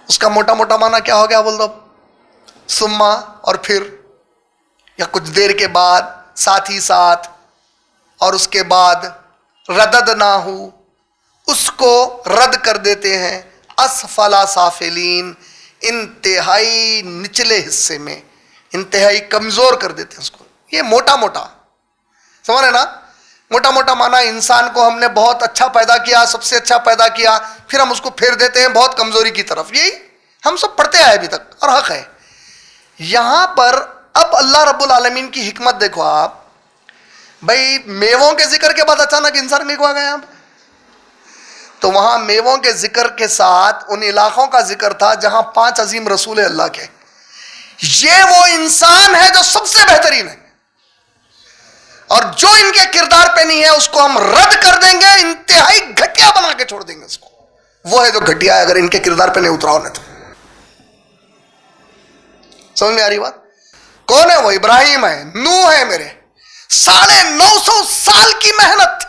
اس کا موٹا موٹا معنی کیا ہو گیا بول دو؟ ثم اور پھر, یا کچھ دیر کے بعد, ساتھ ہی ساتھ, اور اس کے بعد رددناہ, اس کو رد کر دیتے ہیں, اسفل سافلین, انتہائی نچلے حصے میں, انتہائی کمزور کر دیتے ہیں اس کو. یہ موٹا موٹا سمجھ رہے نا, موٹا موٹا معنی انسان کو ہم نے بہت اچھا پیدا کیا, سب سے اچھا پیدا کیا, پھر ہم اس کو پھیر دیتے ہیں بہت کمزوری کی طرف. یہی ہم سب پڑھتے آئے ابھی تک اور حق ہے. یہاں پر اب اللہ رب العالمین کی حکمت دیکھو آپ بھائی. میووں کے ذکر کے بعد اچانک انسان میں کو آ گیا یہاں پہ, تو وہاں میووں کے ذکر کے ساتھ ان علاقوں کا ذکر تھا جہاں 5 عظیم رسول اللہ کے. یہ وہ انسان ہے جو سب سے بہترین ہے, اور جو ان کے کردار پہ نہیں ہے اس کو ہم رد کر دیں گے, انتہائی گھٹیا بنا کے چھوڑ دیں گے اس کو. وہ ہے جو گھٹیا ہے اگر ان کے کردار پہ نہیں اترا ہونے تو. سمجھ میں آ رہی بات؟ کون ہے وہ؟ ابراہیم ہے, نوح ہے, میرے 950 سال کی محنت.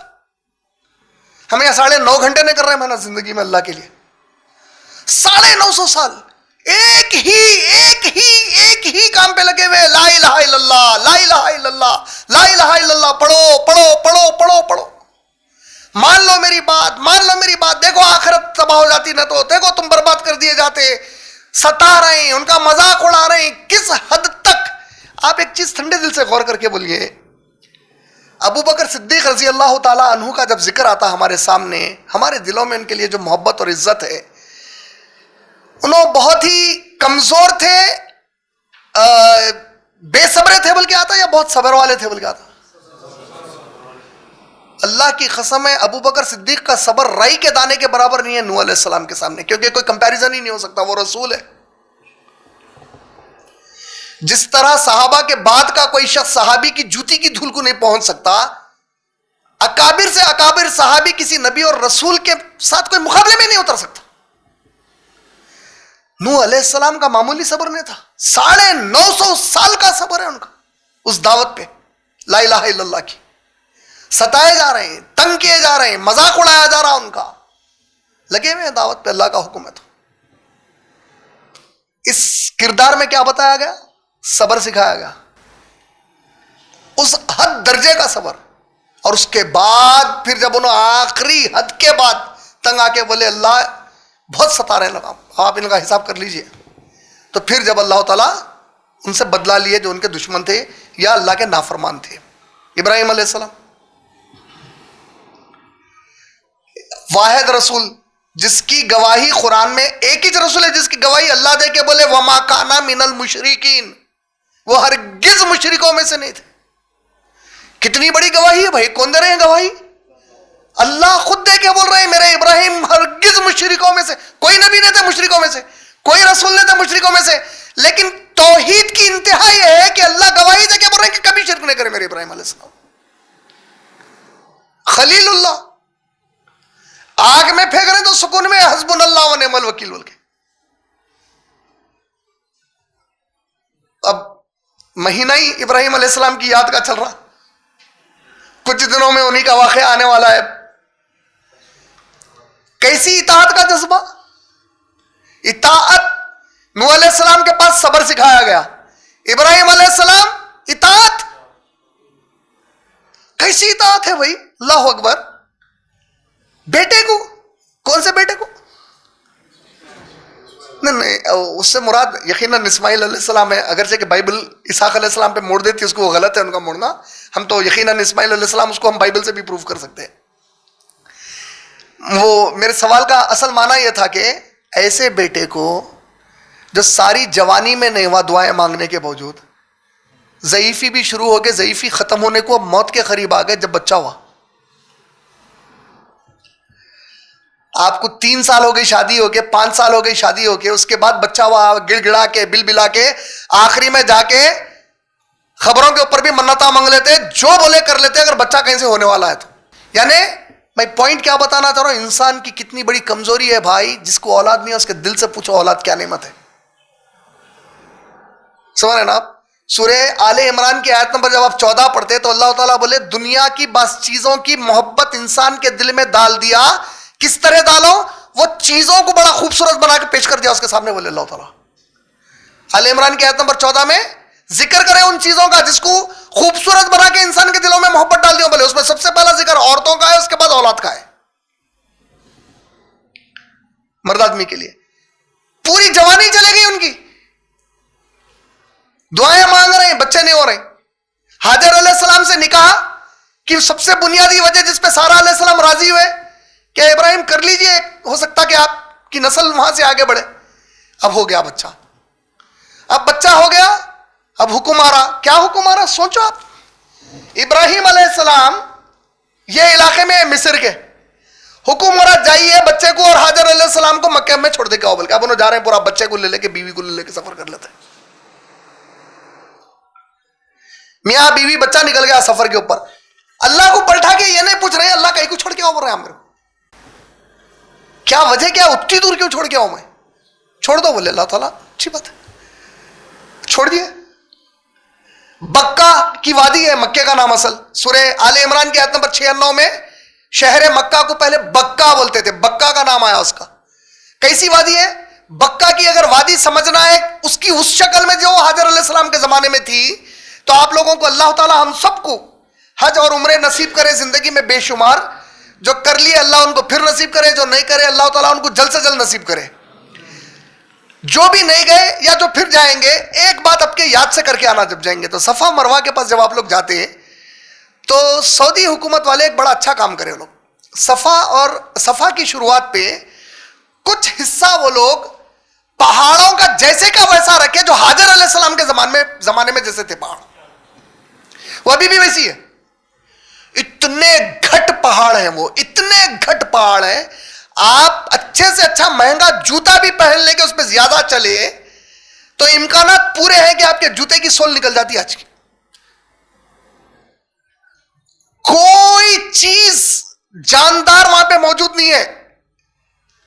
ہم یہاں 9.5 گھنٹے نہیں کر رہے ہیں محنت زندگی میں اللہ کے لیے. 950 سال ایک ہی کام پہ لگے ہوئے. لا الہ الا اللہ, لا الہ الا اللہ, لا الہ الا اللہ. پڑھو. مان لو میری بات. دیکھو آخرت تباہ ہو جاتی نہ تو دیکھو تم برباد کر دیے جاتے. ستا رہے ہیں, ان کا مذاق اڑا رہے ہیں. کس حد تک؟ آپ ایک چیز ٹھنڈے دل سے غور کر کے بولیے. ابو بکر صدیق رضی اللہ تعالیٰ عنہ کا جب ذکر آتا ہمارے سامنے, ہمارے دلوں میں ان کے لیے جو محبت اور عزت ہے, انہوں بہت ہی کمزور تھے, بے صبرے تھے بلکہ آتا, یا بہت صبر والے تھے بلکہ آتا؟ اللہ کی قسم ہے ابو بکر صدیق کا صبر رائی کے دانے کے برابر نہیں ہے نوح علیہ السلام کے سامنے, کیونکہ کوئی کمپیریزن ہی نہیں ہو سکتا, وہ رسول ہے. جس طرح صحابہ کے بعد کا کوئی شخص صحابی کی جوتی کی دھول کو نہیں پہنچ سکتا, اکابر سے اکابر صحابی کسی نبی اور رسول کے ساتھ کوئی مقابلے میں نہیں اتر سکتا. نوح علیہ السلام کا معمولی صبر نہیں تھا, 950 سال کا صبر ہے ان کا اس دعوت پہ لا الہ الا اللہ کی. ستائے جا رہے ہیں, تنگ کیے جا رہے ہیں, مذاق اڑایا جا رہا ان کا, لگے ہوئے ہیں دعوت پہ, اللہ کا حکم ہے. تو اس کردار میں کیا بتایا گیا؟ صبر سکھایا گیا, اس حد درجے کا صبر. اور اس کے بعد پھر جب انہوں آخری حد کے بعد تنگ آ کے بولے اللہ بہت ستا رہے ہیں, آپ ان کا حساب کر لیجئے, تو پھر جب اللہ تعالیٰ ان سے بدلا لیے جو ان کے دشمن تھے یا اللہ کے نافرمان تھے. ابراہیم علیہ السلام واحد رسول جس کی گواہی قرآن میں, ایک ہی رسول ہے جس کی گواہی اللہ دے کے بولے وما کانا من المشرکین, وہ ہرگز مشرکوں میں سے نہیں تھے. کتنی بڑی گواہی ہے بھائی, کون دے رہے ہیں گواہی؟ اللہ خود دے کے بول رہے ہیں میرے ابراہیم ہرگز مشرکوں میں سے, کوئی نبی نہیں تھے مشرکوں میں سے, کوئی رسول نہیں تھے مشرکوں میں سے. لیکن توحید کی انتہا یہ ہے کہ اللہ گواہی دے کے بول رہے ہیں کہ کبھی شرک نہیں کرے میرے ابراہیم علیہ السلام. خلیل اللہ آگ میں پھینک رہے تو سکون میں حسبنا اللہ و نعم الوکیل بول کے. اب مہینہ ہی ابراہیم علیہ السلام کی یاد کا چل رہا, کچھ دنوں میں انہی کا واقعہ آنے والا ہے. کیسی اطاعت کا جذبہ, اطاعت. نوح علیہ السلام کے پاس صبر سکھایا گیا, ابراہیم علیہ السلام اطاعت. کیسی اطاعت ہے بھائی, اللہ اکبر. بیٹے کو, کون سے بیٹے کو؟ نہیں, اس سے مراد یقیناً اسماعیل علیہ السلام ہے, اگرچہ کہ بائبل اسحاق علیہ السلام پہ موڑ دیتی ہے, اس کو وہ غلط ہے ان کا موڑنا. ہم تو یقیناً اسماعیل علیہ السلام اس کو ہم بائبل سے بھی پروف کر سکتے ہیں. وہ میرے سوال کا اصل معنی یہ تھا کہ ایسے بیٹے کو جو ساری جوانی میں نیوا دعائیں مانگنے کے باوجود ضعیفی بھی شروع ہو گئے, ضعیفی ختم ہونے کو موت کے قریب آ گئے جب بچہ ہوا. آپ کو 3 سال ہو گئی شادی ہو کے, 5 سال ہو گئی شادی ہو کے, اس کے بعد بچہ ہوا, گڑ گڑا کے بل بلا کے آخری میں جا کے خبروں کے اوپر بھی منتیں مانگ لیتے, جو بولے کر لیتے اگر بچہ کہیں سے ہونے والا ہے تو. یعنی میں پوائنٹ کیا بتانا چاہ رہا ہوں, انسان کی کتنی بڑی کمزوری ہے بھائی. جس کو اولاد نہیں ہے اس کے دل سے پوچھو اولاد کیا نعمت ہے. سمجھ رہے نا آپ؟ سورہ آل عمران کی آیت نمبر جب آپ 14 پڑھتے تو اللہ تعالیٰ بولے دنیا کی بس چیزوں کی محبت انسان کے دل میں ڈال دیا. کس طرح ڈالو؟ وہ چیزوں کو بڑا خوبصورت بنا کے پیش کر دیا اس کے سامنے. بولے اللہ تعالیٰ آل عمران کی آیت نمبر 14 میں ذکر کرے ان چیزوں کا جس کو خوبصورت بنا کے انسان کے دلوں میں محبت ڈال دیا. بولے اس میں سب سے پہلا ذکر عورتوں کا ہے, اس کے بعد اولاد کا ہے. مرد آدمی کے لیے پوری جوانی چلے گئی ان کی, دعائیں مانگ رہے ہیں, بچے نہیں ہو رہے. حاجر علیہ السلام سے نکاح کی سب سے بنیادی وجہ جس پہ سارا علیہ السلام راضی ہوئے کہ ابراہیم کر لیجئے, ہو سکتا کہ آپ کی نسل وہاں سے آگے بڑھے. اب ہو گیا بچہ, اب بچہ ہو گیا, اب حکم آ رہا. کیا حکم آ رہا سوچو آپ. ابراہیم علیہ السلام یہ علاقے میں مصر کے, حکم آ رہا جائیے بچے کو اور حاجر علیہ السلام کو مکہ میں چھوڑ دے کے آؤ. بلکہ اب انہوں جا رہے ہیں پورا بچے کو لے کے, بیوی کو لے کے سفر کر لیتے ہیں. میاں بیوی بچہ نکل گیا سفر کے اوپر. اللہ کو پلٹا کے یہ نہیں پوچھ رہے اللہ کہیں کو چھوڑ کے آؤ بول رہے ہیں. ہم کیا وجہ کیا, اتنی دور کیوں چھوڑ کے آؤں میں؟ چھوڑ دو. بولے اللہ تعالیٰ اچھی بات ہے, چھوڑ دیے. بکہ کی وادی ہے مکے کا نام اصل. سورہ آل عمران کی آیت نمبر 6 اور 9 میں شہر مکہ کو پہلے بکہ بولتے تھے, بکہ کا نام آیا اس کا. کیسی وادی ہے بکہ کی؟ اگر وادی سمجھنا ہے اس کی اس شکل میں جو حاضر علیہ السلام کے زمانے میں تھی, تو آپ لوگوں کو اللہ تعالی ہم سب کو حج اور عمرے نصیب کرے زندگی میں بے شمار. جو کر لیے اللہ ان کو پھر نصیب کرے, جو نہیں کرے اللہ تعالیٰ ان کو جلد سے جلد نصیب کرے. جو بھی نہیں گئے یا جو پھر جائیں گے, ایک بات آپ کے یاد سے کر کے آنا, جب جائیں گے تو صفا مروہ کے پاس جب آپ لوگ جاتے ہیں تو سعودی حکومت والے ایک بڑا اچھا کام کرے. لوگ صفا کی شروعات پہ کچھ حصہ وہ لوگ پہاڑوں کا جیسے کا ویسا رکھے جو حاضر علیہ السلام کے زمانے میں جیسے تھے پہاڑ, وہ ابھی بھی ویسی ہے. اتنے گھٹ پہاڑ ہیں, وہ اتنے گھٹ پہاڑ ہیں, آپ اچھے سے اچھا مہنگا جوتا بھی پہن لیں کہ اس پہ زیادہ چلے تو امکانات پورے ہیں کہ آپ کے جوتے کی سول نکل جاتی ہے آج کی. کوئی چیز جاندار وہاں پہ موجود نہیں ہے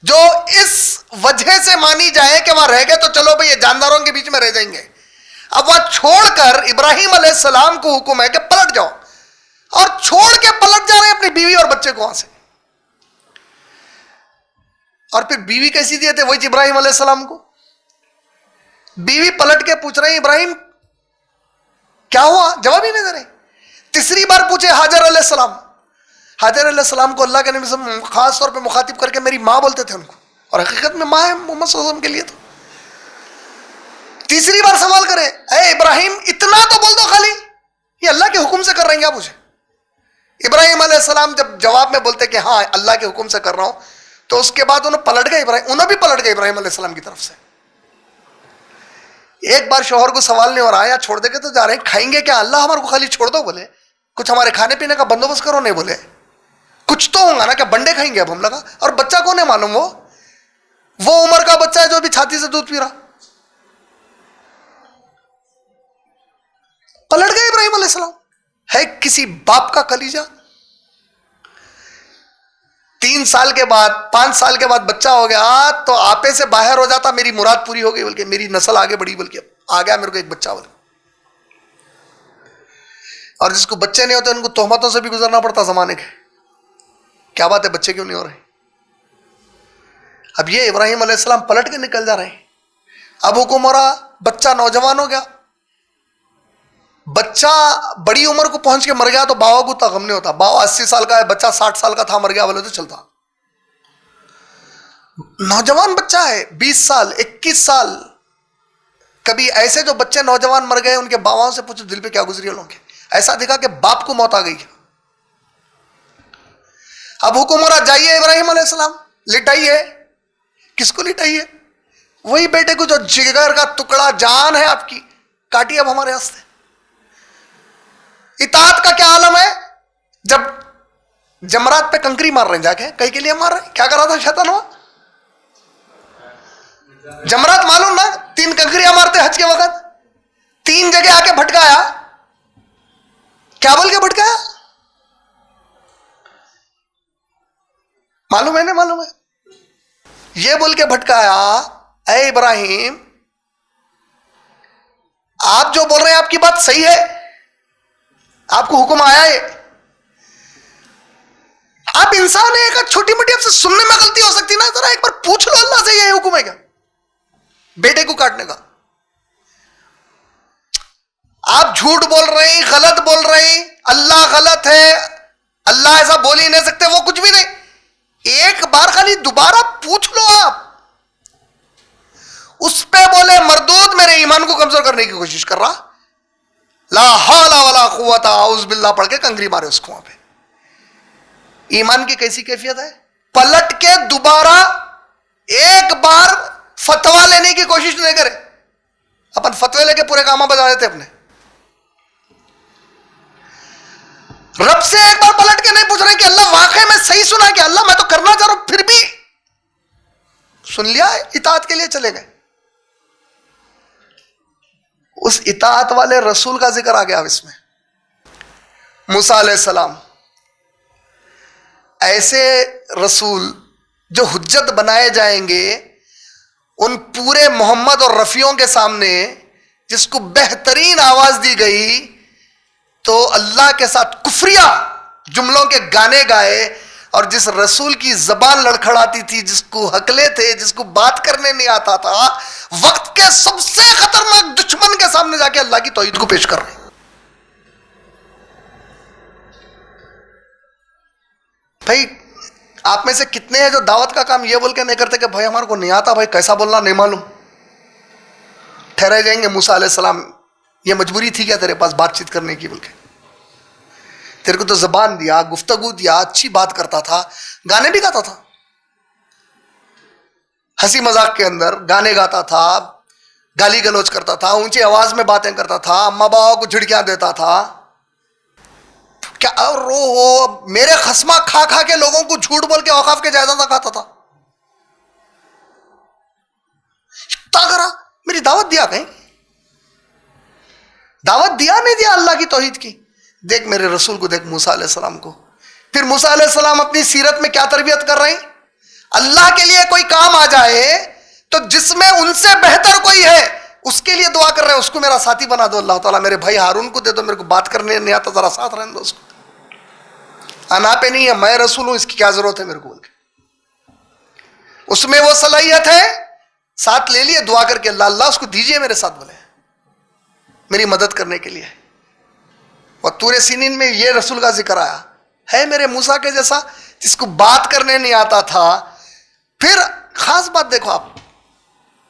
جو اس وجہ سے مانی جائے کہ وہاں رہ گئے تو چلو بھئی یہ جانداروں کے بیچ میں رہ جائیں گے. اب وہاں چھوڑ کر ابراہیم علیہ السلام کو حکم ہے کہ پلٹ جاؤ, اور چھوڑ کے پلٹ جا رہے ہیں اپنی بیوی اور بچے کو وہاں سے. اور پھر بیوی کیسی دیے تھے وہی ابراہیم علیہ السلام کو. بیوی پلٹ کے پوچھ رہے ہیں ابراہیم کیا ہوا, جواب ہی نہیں دے رہے. تیسری بار پوچھے حاجر علیہ السلام. حاجر علیہ السلام کو اللہ کے نبی صلی اللہ علیہ وسلم خاص طور پہ مخاطب کر کے میری ماں بولتے تھے ان کو, اور حقیقت میں ماں ہے محمد صلی اللہ علیہ وسلم کے لیے. تو تیسری بار سوال کرے, اے ابراہیم اتنا تو بول دو خالی, یہ اللہ کے حکم سے کر رہے ہیں کیا مجھے. ابراہیم علیہ السلام جب جواب میں بولتے کہ ہاں اللہ کے حکم سے کر رہا ہوں, تو اس کے بعد انہوں پلٹ گئے, انہوں بھی پلٹ گئے ابراہیم علیہ السلام کی طرف سے. ایک بار شوہر کو سوال نہیں ہو رہا, یا چھوڑ دے کے تو جا رہے ہیں, کھائیں گے کیا, اللہ ہمارے کو خالی چھوڑ دو, بولے کچھ ہمارے کھانے پینے کا بندوبست کرو, نہیں بولے کچھ تو ہوگا نا, کہ بنڈے کھائیں گے اب ہم لگا. اور بچہ کون ہے معلوم, وہ عمر کا بچہ ہے جو ابھی چھاتی سے دودھ پی رہا. پلٹ گئے ابراہیم علیہ السلام. ہے کسی باپ کا کلیجہ. 3 سال کے بعد 5 سال کے بعد بچہ ہو گیا تو آپے سے باہر ہو جاتا, میری مراد پوری ہو گئی, بلکہ میری نسل آگے بڑھی, بلکہ آ گیا میرے کو ایک بچہ. بلکہ اور جس کو بچے نہیں ہوتے ان کو تہمتوں سے بھی گزرنا پڑتا زمانے کے, کیا بات ہے بچے کیوں نہیں ہو رہے. اب یہ ابراہیم علیہ السلام پلٹ کے نکل جا رہے ہیں. اب حکم ہو رہا, بچہ نوجوان ہو گیا, بچہ بڑی عمر کو پہنچ کے مر گیا تو باوا کو اتنا غم نہیں ہوتا. باوا 80 سال کا ہے, بچہ 60 سال کا تھا مر گیا بولے تو چلتا. نوجوان بچہ ہے 20 سال 21 سال. کبھی ایسے جو بچے نوجوان مر گئے ان کے باواؤں سے پوچھو دل پہ کیا گزری لوگوں کے, ایسا دیکھا کہ باپ کو موت آ گئی. اب حکم ہو رہا, جائیے ابراہیم علیہ السلام لٹائیے. کس کو لٹائیے, وہی بیٹے کو جو جگر کا ٹکڑا جان ہے آپ کی, کاٹیے اب ہمارے واسطے. اطاعت کا کیا عالم ہے, جب جمرات پہ کنکری مار رہے ہیں, جا کے کئی کے لیے مار رہے ہیں, کیا کر رہا تھا شیطان ہوا. جمرات معلوم نا, 3 کنکریاں مارتے حج کے وقت, 3 جگہ آ کے بھٹکایا. کیا بول کے بھٹکایا معلوم ہے نہیں معلوم ہے. یہ بول کے بھٹکایا, اے ابراہیم آپ جو بول رہے ہیں آپ کی بات صحیح ہے, آپ کو حکم آیا ہے, آپ انسان ہیں, ایک چھوٹی موٹی آپ سے سننے میں غلطی ہو سکتی نا, ذرا ایک بار پوچھ لو اللہ سے یہ حکم ہے کیا بیٹے کو کاٹنے کا. آپ جھوٹ بول رہے ہیں, غلط بول رہے ہیں, اللہ غلط ہے, اللہ ایسا بول ہی نہیں سکتے, وہ کچھ بھی نہیں. ایک بار خالی دوبارہ پوچھ لو آپ. اس پہ بولے مردود میرے ایمان کو کمزور کرنے کی کوشش کر رہا, لا حول ولا قوت اعوذ باللہ پڑھ کے کنکری مارے اس کو وہاں پہ. ایمان کی کیسی کیفیت ہے, پلٹ کے دوبارہ ایک بار فتوا لینے کی کوشش نہیں کرے. اپن فتوے لے کے پورے کام بجا دیتے اپنے. رب سے ایک بار پلٹ کے نہیں پوچھ رہے کہ اللہ واقعی میں صحیح سنا کہ اللہ میں تو کرنا چاہ رہا ہوں, پھر بھی سن لیا, اطاعت کے لیے چلے گئے. اس اطاعت والے رسول کا ذکر آ گیا اس میں. موسیٰ علیہ السلام ایسے رسول جو حجت بنائے جائیں گے ان پورے محمد اور رفیعوں کے سامنے, جس کو بہترین آواز دی گئی تو اللہ کے ساتھ کفریہ جملوں کے گانے گائے, اور جس رسول کی زبان لڑکھڑاتی تھی, جس کو ہکلے تھے, جس کو بات کرنے نہیں آتا تھا, وقت کے سب سے خطرناک دشمن کے سامنے جا کے اللہ کی توحید کو پیش کر رہے ہیں. بھائی آپ میں سے کتنے ہیں جو دعوت کا کام یہ بول کے نہیں کرتے کہ بھائی ہمارے کو نہیں آتا, بھائی کیسا بولنا نہیں معلوم. ٹھہرے جائیں گے موسیٰ علیہ السلام, یہ مجبوری تھی کیا تیرے پاس بات چیت کرنے کی, بول کے تیرے کو تو زبان دیا, گفتگو دیا, اچھی بات کرتا تھا, گانے بھی گاتا تھا, ہنسی مذاق کے اندر گانے گاتا تھا, گالی گلوچ کرتا تھا, اونچی آواز میں باتیں کرتا تھا, اماں باؤ کو جھڑکیاں دیتا تھا. کیا رو میرے خسمہ کھا کھا کے لوگوں کو جھوٹ بول کے اوقاف کے جائزہ کھاتا تھا. کرا میری دعوت دیا, کہیں دعوت دیا نہیں دیا اللہ کی توحید کی. دیکھ میرے رسول کو, دیکھ موسیٰ علیہ السلام کو. پھر موسیٰ علیہ السلام اپنی سیرت میں کیا تربیت کر رہے ہیں. اللہ کے لیے کوئی کام آ جائے تو جس میں ان سے بہتر کوئی ہے اس کے لیے دعا کر رہے ہیں, اس کو میرا ساتھی بنا دو اللہ تعالیٰ, میرے بھائی ہارون کو دے دو, میرے کو بات کرنے نہیں آتا, ذرا ساتھ رہنے دو اس کو. انا پہ نہیں ہے, میں رسول ہوں, اس کی کیا ضرورت ہے میرے کو. اس میں وہ صلاحیت ہے, ساتھ لے لیے, دعا کر کے اللہ اللہ اس کو دیجئے میرے ساتھ, بولے میری مدد کرنے کے لیے. اور طور سینین میں یہ رسول کا ذکر آیا ہے, میرے موسیٰ کے جیسا جس کو بات کرنے نہیں آتا تھا. پھر خاص بات دیکھو,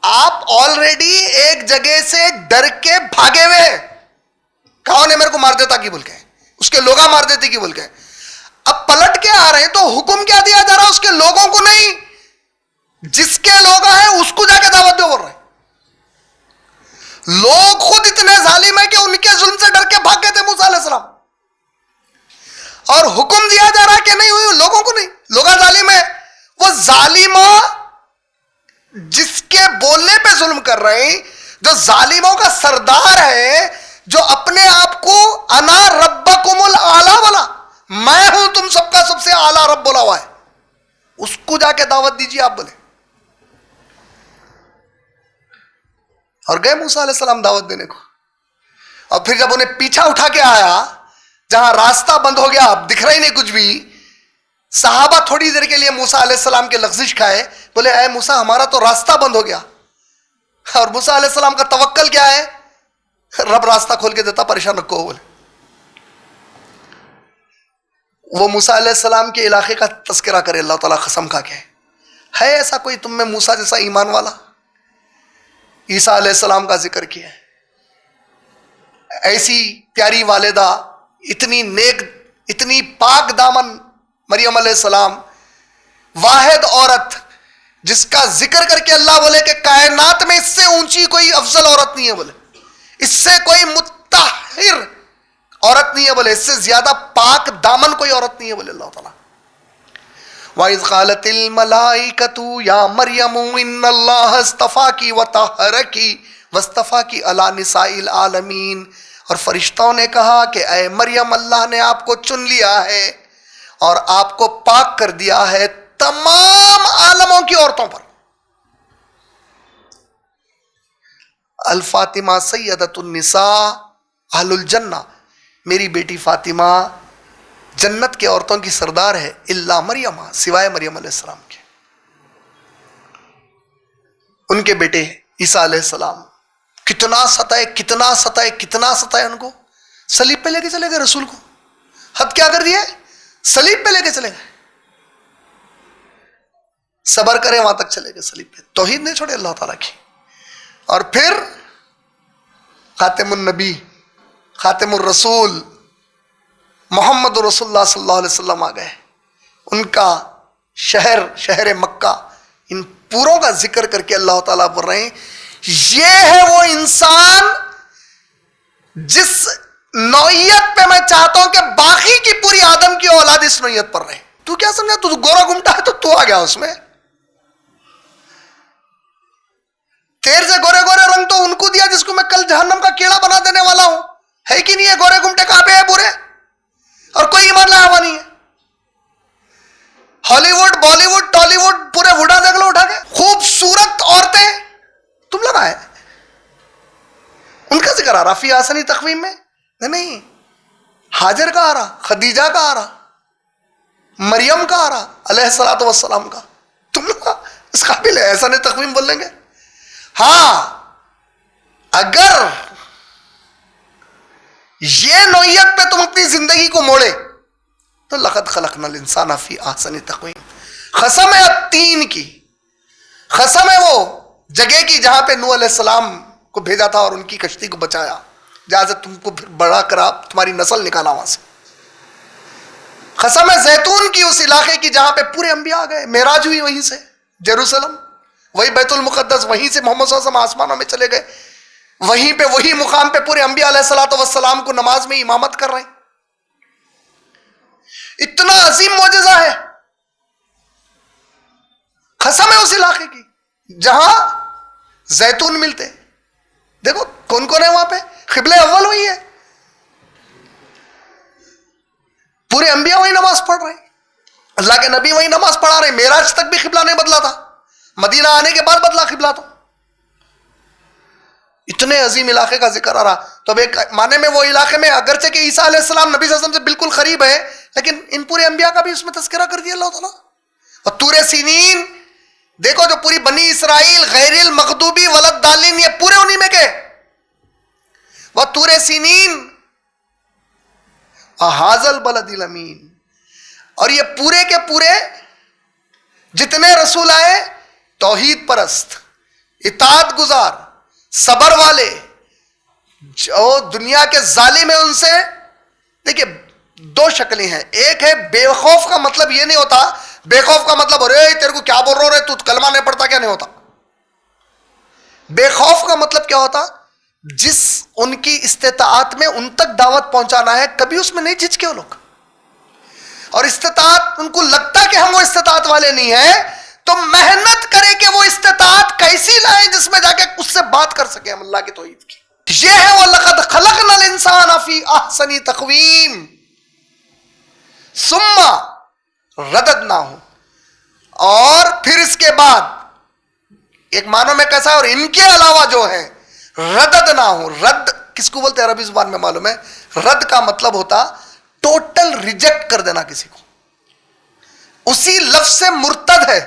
آپ آلریڈی ایک جگہ سے ڈر کے بھاگے ہوئے, کہاں نے میرے کو مار دیتا کی بول کے, اس کے لوگا مار دیتے کی بول کے. اب پلٹ کے آ رہے ہیں تو حکم کیا دیا جا رہا, اس کے لوگوں کو نہیں, جس کے لوگ ہیں اس کو جا کے دعوت دو بول رہے ہیں. لوگ خود اتنے ظالم ہیں کہ ان کے ظلم سے ڈر کے بھاگ گئے تھے موسیٰ علیہ السلام, اور حکم دیا جا رہا کہ نہیں ہوئی لوگوں کو نہیں, لوگ ظالم ہے. وہ ظالموں جس کے بولنے پہ ظلم کر رہے ہیں, جو ظالموں کا سردار ہے, جو اپنے آپ کو انا ربکم الاعلی بولا, میں ہوں تم سب کا سب سے اعلیٰ رب بولا ہوا ہے, اس کو جا کے دعوت دیجیے آپ بولے. اور گئے موسیٰ علیہ السلام دعوت دینے کو. اور پھر جب انہیں پیچھا اٹھا کے آیا, جہاں راستہ بند ہو گیا, اب دکھ رہا ہی نہیں کچھ بھی, صحابہ تھوڑی دیر کے لیے موسیٰ علیہ السلام کے لغزش کھائے, بولے اے موسیٰ ہمارا تو راستہ بند ہو گیا. اور موسیٰ علیہ السلام کا توکل کیا ہے, رب راستہ کھول کے دیتا, پریشان رکھو. بولے وہ موسیٰ علیہ السلام کے علاقے کا تذکرہ کرے اللہ تعالیٰ قسم کھا کے, ہے ایسا کوئی تم میں موسیٰ جیسا ایمان والا. عیسیٰ علیہ السلام کا ذکر کیا, ایسی پیاری والدہ, اتنی نیک, اتنی پاک دامن مریم علیہ السلام, واحد عورت جس کا ذکر کر کے اللہ بولے کہ کائنات میں اس سے اونچی کوئی افضل عورت نہیں ہے, بولے اس سے کوئی متطہر عورت نہیں ہے, بولے اس سے زیادہ پاک دامن کوئی عورت نہیں ہے, بولے اللہ تعالیٰ. وَإِذْ قَالَتِ الْمَلَائِكَةُ يَا مَرْيَمُ إِنَّ اللَّهَ اصْطَفَاكِ وَطَهَّرَكِ وَاصْطَفَاكِ عَلَى نِسَاءِ الْعَالَمِينَ. اور فرشتوں نے کہا کہ اے مریم, اللہ نے آپ کو چن لیا ہے اور آپ کو پاک کر دیا ہے تمام عالموں کی عورتوں پر. الفاطمہ سیدۃ النساء اہل الجنہ, میری بیٹی فاطمہ جنت کے عورتوں کی سردار ہے, الا مریم, سوائے مریم علیہ السلام کے. ان کے بیٹے عیسیٰ علیہ السلام کتنا ستائے, کتنا ستائے, کتنا ستائے ان کو. صلیب پہ لے کے چلے گئے رسول کو, حد کیا کر دیے, صلیب پہ لے کے چلے گئے. صبر کرے وہاں تک چلے گئے صلیب پہ, توحید نہیں چھوڑے اللہ تعالیٰ کی. اور پھر خاتم النبی, خاتم الرسول محمد رسول اللہ صلی اللہ علیہ وسلم آ گئے. ان کا شہر, شہر مکہ, ان پوروں کا ذکر کر کے اللہ تعالیٰ بول رہے ہیں یہ ہے وہ انسان جس نوعیت پہ میں چاہتا ہوں کہ باقی کی پوری آدم کی اولاد اس نوعیت پر رہے. تو کیا سمجھا, تو گورا گھومتا ہے تو آ گیا اس میں. تیر سے گورے گورے رنگ تو ان کو دیا جس کو میں کل جہنم کا کیڑا بنا دینے والا ہوں, ہے کہ نہیں ہے. گورے گھومٹے کہاں پہ ہے برے, اور کوئی ایمان لایا ہوا نہیں ہے. ہالی ووڈ, بالی ووڈ, ٹالی ووڈ, پورے وڈا دیکھ لو اٹھا کے. خوبصورت عورتیں تم لوگ آئے, ان کا ذکر آ رہا فی آسنی تقویم میں, نہیں, حاجر کا آ رہا, خدیجہ کا آ رہا, مریم کا آ رہا علیہ الصلوۃ والسلام کا. تم اس قابل ہے ایسا نہیں تقویم بول لیں گے؟ ہاں اگر یہ نوعیت پہ تم اپنی زندگی کو موڑے تو لقد خلقنا الانسان فی احسن تقویم. قسم ہے التین کی، قسم ہے وہ جگہ کی جہاں پہ نوح علیہ السلام کو بھیجا تھا اور ان کی کشتی کو بچایا، جہاں سے تم کو پھر بڑا کرا تمہاری نسل نکالا وہاں سے. قسم ہے زیتون کی، اس علاقے کی جہاں پہ پورے انبیاء گئے، معراج ہوئی وہیں سے جیروسلم، وہی بیت المقدس، وہیں سے محمد صلی اللہ علیہ وسلم آسمانوں میں چلے گئے، وہیں پہ وہی مقام پہ پورے انبیاء علیہ الصلوۃ والسلام کو نماز میں امامت کر رہے ہیں. اتنا عظیم معجزہ ہے. قسم ہے اس علاقے کی جہاں زیتون ملتے. دیکھو کون کون ہے وہاں پہ، قبلہ اول وہی ہے، پورے انبیاء وہی نماز پڑھ رہے ہیں، اللہ کے نبی وہی نماز پڑھا رہے ہیں. معراج تک بھی قبلہ نہیں بدلا تھا، مدینہ آنے کے بعد بدلا قبلہ. تو اتنے عظیم علاقے کا ذکر آ رہا. تو اب ایک معنی میں وہ علاقے میں اگرچہ کہ عیسیٰ علیہ السلام نبی صلی اللہ علیہ وسلم سے بالکل قریب ہے، لیکن ان پورے انبیاء کا بھی اس میں تذکرہ کر دیا اللہ تعالیٰ. اور طور سینین دیکھو جو پوری بنی اسرائیل غیر المغضوبی ولدالین یہ پورے انہی میں گئے. وہ طور سینین وہذا البلد الامین. اور یہ پورے کے پورے جتنے رسول آئے توحید پرست، اطاعت گزار، صبر والے، جو دنیا کے ظالم ہیں ان سے. دیکھیے دو شکلیں ہیں. ایک ہے بے خوف کا مطلب یہ نہیں ہوتا، بے خوف کا مطلب ارے تیرے کو کیا بول رہے تو کلمہ نہیں پڑھتا کیا، نہیں ہوتا. بے خوف کا مطلب کیا ہوتا، جس ان کی استطاعت میں ان تک دعوت پہنچانا ہے کبھی اس میں نہیں جھجکے وہ لوگ. اور استطاعت ان کو لگتا کہ ہم وہ استطاعت والے نہیں ہیں تو محنت کرے کہ وہ استطاعت کیسی لائیں جس میں جا کے اس سے بات کر سکے ہم اللہ کی توحید کی. یہ ہے وہ لقد خلقنا الانسان فی احسن تقویم ثم رددناہ. اور پھر اس کے بعد ایک معنوں میں کیسا ہے، اور ان کے علاوہ جو ہے رددناہ. رد کس کو بولتے ہیں عربی زبان میں معلوم ہے؟ رد کا مطلب ہوتا ٹوٹل ریجیکٹ کر دینا کسی کو. اسی لفظ سے مرتد ہے،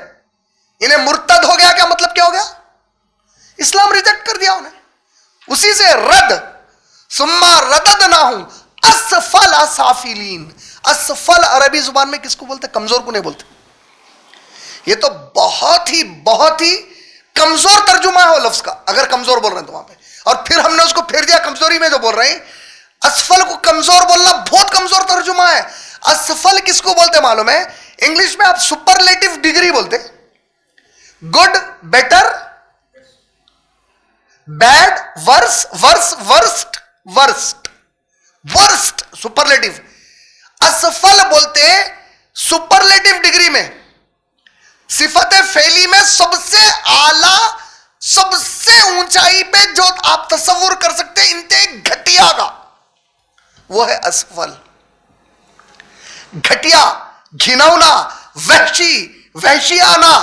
انہیں مرتد ہو گیا. کیا مطلب کیا ہو گیا؟ اسلام ریجیکٹ کر دیا انہیں. اسی سے رد. ثم رددناہ اسفل سافلین. اسفل عربی زبان میں کس کو بولتے؟ کمزور کو نہیں بولتے. یہ تو بہت ہی کمزور ترجمہ ہے وہ لفظ کا اگر کمزور بول رہے ہیں تو وہاں پہ. اور پھر ہم نے اس کو پھیر دیا کمزوری میں جو بول رہے ہیں. اسفل کو کمزور بولنا بہت کمزور ترجمہ ہے. اسفل کس کو بولتے معلوم ہے؟ انگلش میں آپ سپرلیٹو ڈگری بولتے، گڈ، بیٹر، بیڈ، ورس، ورسٹ، سپرلیٹو. اسفل بولتے سپرلیٹو ڈگری میں، صفت فعلی میں سب سے اعلی، سب سے اونچائی پہ جو آپ تصور کر سکتے ہیں انتہائی گھٹیا کا، وہ ہے اسفل. گھٹیا، گھنونا، وحشیانہ،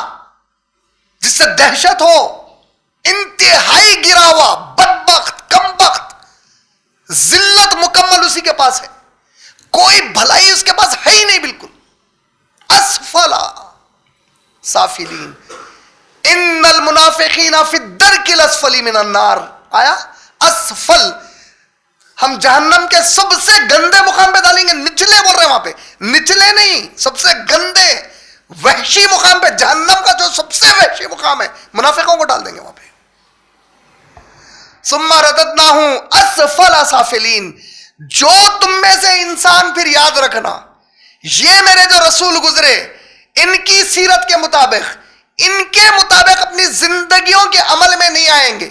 جس سے دہشت ہو، انتہائی گرا ہوا، بدبخت، کمبخت، ذلت مکمل اسی کے پاس ہے، کوئی بھلائی اس کے پاس ہے ہی نہیں بالکل. اسفل سافلین. ان المنافقین فی الدرک الاسفل من النار. آیا اسفل ہم جہنم کے سب سے گندے مقام پہ ڈالیں گے. نچلے بول رہے ہیں وہاں پہ، نچلے نہیں، سب سے گندے وحشی مقام پہ، جہنم کا جو سب سے وحشی مقام ہے منافقوں کو ڈال دیں گے وہاں پہ. ثم رددناہ اسفل سافلین. جو تم میں سے انسان پھر یاد رکھنا یہ میرے جو رسول گزرے ان کی سیرت کے مطابق، ان کے مطابق اپنی زندگیوں کے عمل میں نہیں آئیں گے.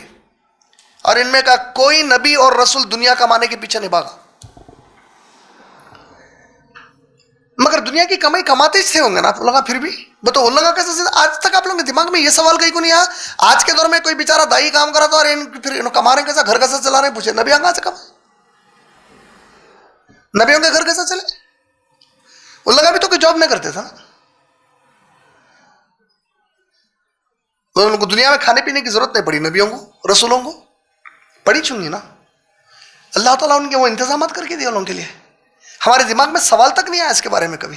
اور ان میں کا کوئی نبی اور رسول دنیا کمانے کے پیچھے نہیں بھاگا، مگر دنیا کی کمائی کماتے سے ہوں گے نا آپ لوگ. پھر بھی بتو ان لوگوں کیسے آج تک آپ لوگوں کے دماغ میں یہ سوال کہیں کو نہیں آیا؟ آج کے دور میں کوئی بیچارہ دائی کام کرا تھا اور پھر کما رہے ہیں کیسا، گھر کیسا چلا رہے ہیں؟ پوچھے نبی کہاں سے کمائے؟ نبیوں کے گھر کیسا چلے؟ ان لوگ بھی تو کوئی جاب نہیں کرتے تھا، ان کو دنیا میں کھانے پینے کی ضرورت نہیں پڑی. نبیوں کو رسولوں کو پڑی چونگی نا. اللہ تعالیٰ ان کے وہ انتظامات کر کے دیا ان لوگوں کے لیے. ہمارے دماغ میں سوال تک نہیں آیا اس کے بارے میں کبھی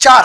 4,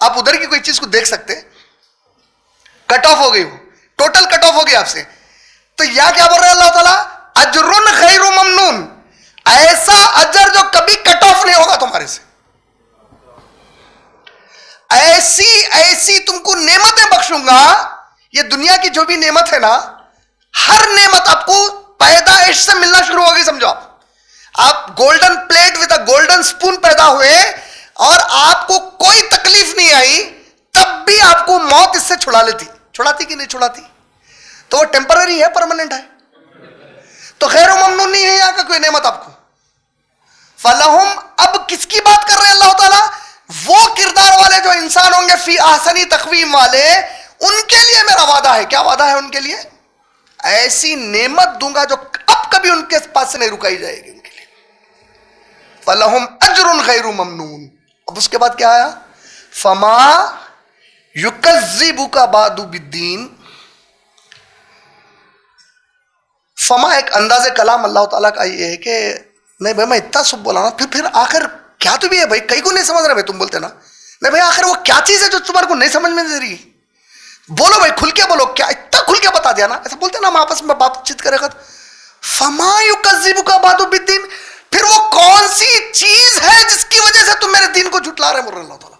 آپ ادھر کی کوئی چیز کو دیکھ سکتے, کٹ آف ہو گئی, وہ ٹوٹل کٹ آف ہو گئی آپ سے. تو یا کیا بول رہے اللہ تعالیٰ, اجر غیر ممنون, ایسا اجر جو کبھی کٹ آف نہیں ہوگا تمہارے سے. ایسی ایسی تم کو نعمتیں بخشوں گا. یہ دنیا کی جو بھی نعمت ہے نا, ہر نعمت آپ کو پیدائش سے ملنا شروع ہوگی. سمجھو آپ golden plate with a golden spoon پیدا ہوئے اور آپ کو کوئی تکلیف نہیں آئی, تب بھی آپ کو موت اس سے چھڑا لیتی. چھڑاتی کہ نہیں چھڑاتی؟ تو وہ ٹیمپرری ہے, پرماننٹ ہے. تو غیر ممنون نہیں ہے یہاں کا کوئی نعمت آپ کو. فلہم, اب کس کی بات کر رہے ہیں اللہ تعالیٰ؟ وہ کردار والے جو انسان ہوں گے فی احسنی تقویم والے, ان کے لیے میرا وعدہ ہے. کیا وعدہ ہے ان کے لیے؟ ایسی نعمت دوں گا جو اب کبھی ان کے پاس سے نہیں رکائی جائے گی ان کے لیے. فلہم اجر غیر ممنون. اب اس کے بعد کیا آیا؟ فما یکذبک بعد بالدین. فما ایک انداز کلام اللہ تعالیٰ کا یہ ہے کہ نہیں بھائی میں اتنا سب بولا نا, پھر آخر کیا تو بھی ہے بھائی, کئی کو نہیں سمجھ رہے بھائی, تم بولتے نا نہیں بھائی آخر وہ کیا چیز ہے جو تمہارے کو نہیں سمجھ میں دے رہی, بولو بھائی کھل کے بولو, کیا اتنا کھل کے بتا دیا نا. ایسا بولتے نا ہم آپس میں بات چیت کرے گا. فما یکذبک بعد بالدین, پھر وہ کون سی چیز ہے جس کی وجہ سے تم میرے دین کو جھٹلا رہے, بول رہے اللہ تعالیٰ.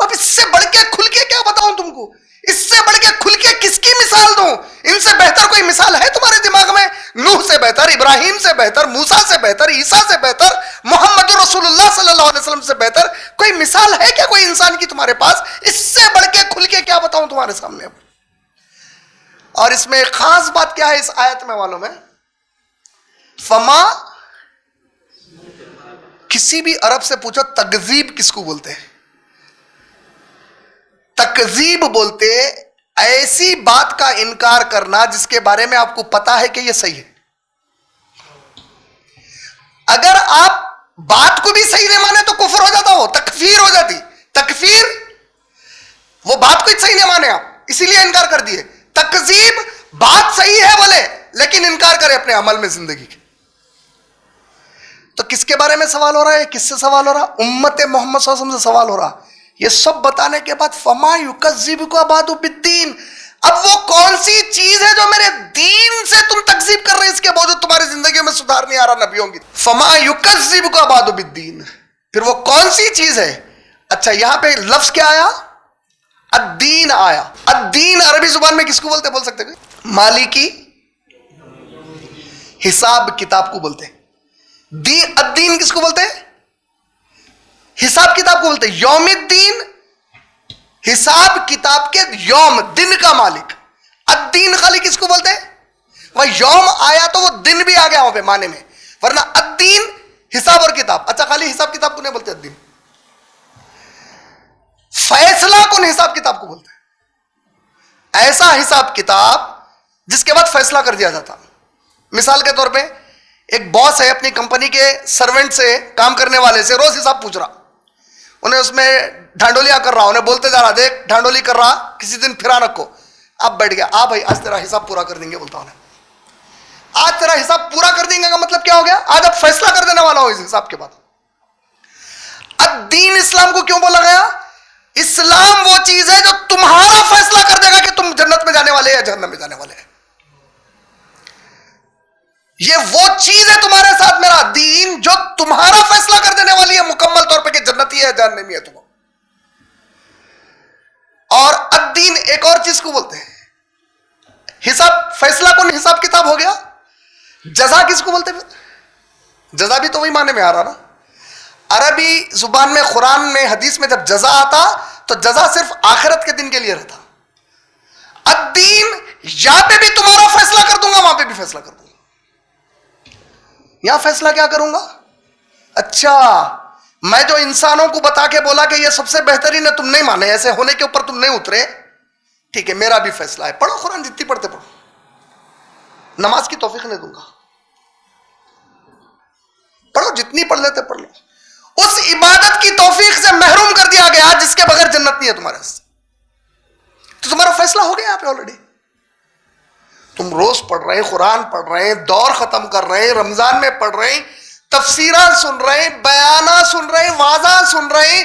اب اس سے بڑھ کے کھل کے کیا بتاؤں تم کو, اس سے بڑھ کے کھل کے کس کی مثال دوں؟ ان سے بہتر کوئی مثال ہے تمہارے دماغ میں؟ نوح سے بہتر, ابراہیم سے بہتر, موسیٰ سے بہتر, عیسیٰ سے بہتر, محمد رسول اللہ صلی اللہ علیہ وسلم سے بہتر کوئی مثال ہے کیا کوئی انسان کی تمہارے پاس؟ اس سے بڑھ کے کھل کے کیا بتاؤں تمہارے سامنے. اور اس میں ایک خاص بات کیا ہے اس آیت میں معلوم ہے؟ فما, کسی بھی عرب سے پوچھو تکذیب کس کو بولتے ہیں؟ تکذیب بولتے ایسی بات کا انکار کرنا جس کے بارے میں آپ کو پتا ہے کہ یہ صحیح ہے. اگر آپ بات کو بھی صحیح نہیں مانے تو کفر ہو جاتا, وہ تکفیر ہو جاتی. تکفیر, وہ بات کو صحیح نہیں مانے آپ اسی لیے انکار کر دیے. تکذیب, بات صحیح ہے بولے لیکن انکار کرے اپنے عمل میں, زندگی کے. تو کس کے بارے میں سوال ہو رہا ہے؟ کس سے سوال ہو رہا؟ امت محمد صلی اللہ علیہ وسلم سے سوال ہو رہا. یہ سب بتانے کے بعد فما یکذبک بعد بالدین, اب وہ کون سی چیز ہے جو میرے دین سے تم تکذیب کر رہے ہیں, اس کے باوجود تمہاری زندگیوں میں سدھار نہیں آ رہا نبیوں کی. فما یکذبک بعد بالدین, پھر وہ کون سی چیز ہے؟ اچھا یہاں پہ لفظ کیا آیا؟ الدین آیا. الدین عربی زبان میں کس کو بولتے, بول سکتے ہیں؟ مالکی حساب کتاب کو بولتے ہیں. الدین کس کو بولتے ہیں؟ حساب کتاب کو بولتے ہیں. یوم الدین, حساب کتاب کے یوم, دن کا مالک. الدین خالی کس کو بولتے ہیں؟ وہ یوم آیا تو وہ دن بھی آ گیا وہاں پہ معنی میں, ورنہ الدین حساب اور کتاب. اچھا خالی حساب کتاب کو نہیں بولتے الدین, فیصلہ کن حساب کتاب کو بولتے ہیں. ایسا حساب کتاب جس کے بعد فیصلہ کر دیا جاتا. مثال کے طور پہ ایک باس ہے اپنی کمپنی کے سرونٹ سے, کام کرنے والے سے روز حساب پوچھ رہا, انہیں اس میں ڈھانڈولیاں کر رہا, انہیں بولتے جا رہا دیکھ ڈھانڈولی کر رہا, کسی دن پھرا رکھو. اب بیٹھ گیا, آ بھائی آج تیرا حساب پورا کر دیں گے. بولتا ہوں آج تیرا حساب پورا کر دیں گے کا مطلب کیا ہو گیا؟ آج اب فیصلہ کر دینے والا ہو اس حساب کے بعد. الدین اسلام کو کیوں بولا گیا؟ اسلام وہ چیز ہے جو تمہارا فیصلہ کر دے گا کہ تم جنت میں جانے والے یا جہنم میں جانے والے ہیں. یہ وہ چیز ہے تمہارے ساتھ میرا دین جو تمہارا فیصلہ کر دینے والی ہے مکمل طور پہ کہ جنتی ہے جہنمی ہے تم. اور الدین ایک اور چیز کو بولتے ہیں, حساب فیصلہ کن حساب کتاب ہو گیا. جزا کس کو بولتے ہیں؟ جزا بھی تو وہی معنی میں آ رہا نا. عربی زبان میں, قرآن میں, حدیث میں جب جزا آتا تو جزا صرف آخرت کے دن کے لیے رہتا. الدین یہاں پہ بھی تمہارا فیصلہ کر دوں گا, وہاں پہ بھی فیصلہ کر دوں گا. یہاں فیصلہ کیا کروں گا؟ اچھا میں جو انسانوں کو بتا کے بولا کہ یہ سب سے بہترین ہے, تم نہیں مانے, ایسے ہونے کے اوپر تم نہیں اترے, ٹھیک ہے میرا بھی فیصلہ ہے. پڑھو قرآن, جتنی پڑھتے پڑھو, نماز کی توفیق نہیں دوں گا. پڑھو جتنی پڑھ لیتے پڑھ لو. اس عبادت کی توفیق سے محروم کر دیا گیا جس کے بغیر جنت نہیں ہے تمہارے سے. تو تمہارا فیصلہ ہو گیا یہاں پہ آلریڈی. تم روز پڑھ رہے ہیں, قرآن پڑھ رہے ہیں, دور ختم کر رہے ہیں, رمضان میں پڑھ رہے ہیں, تفسیرات سن رہے ہیں, بیانات سن رہے ہیں, واعظات سن رہے ہیں,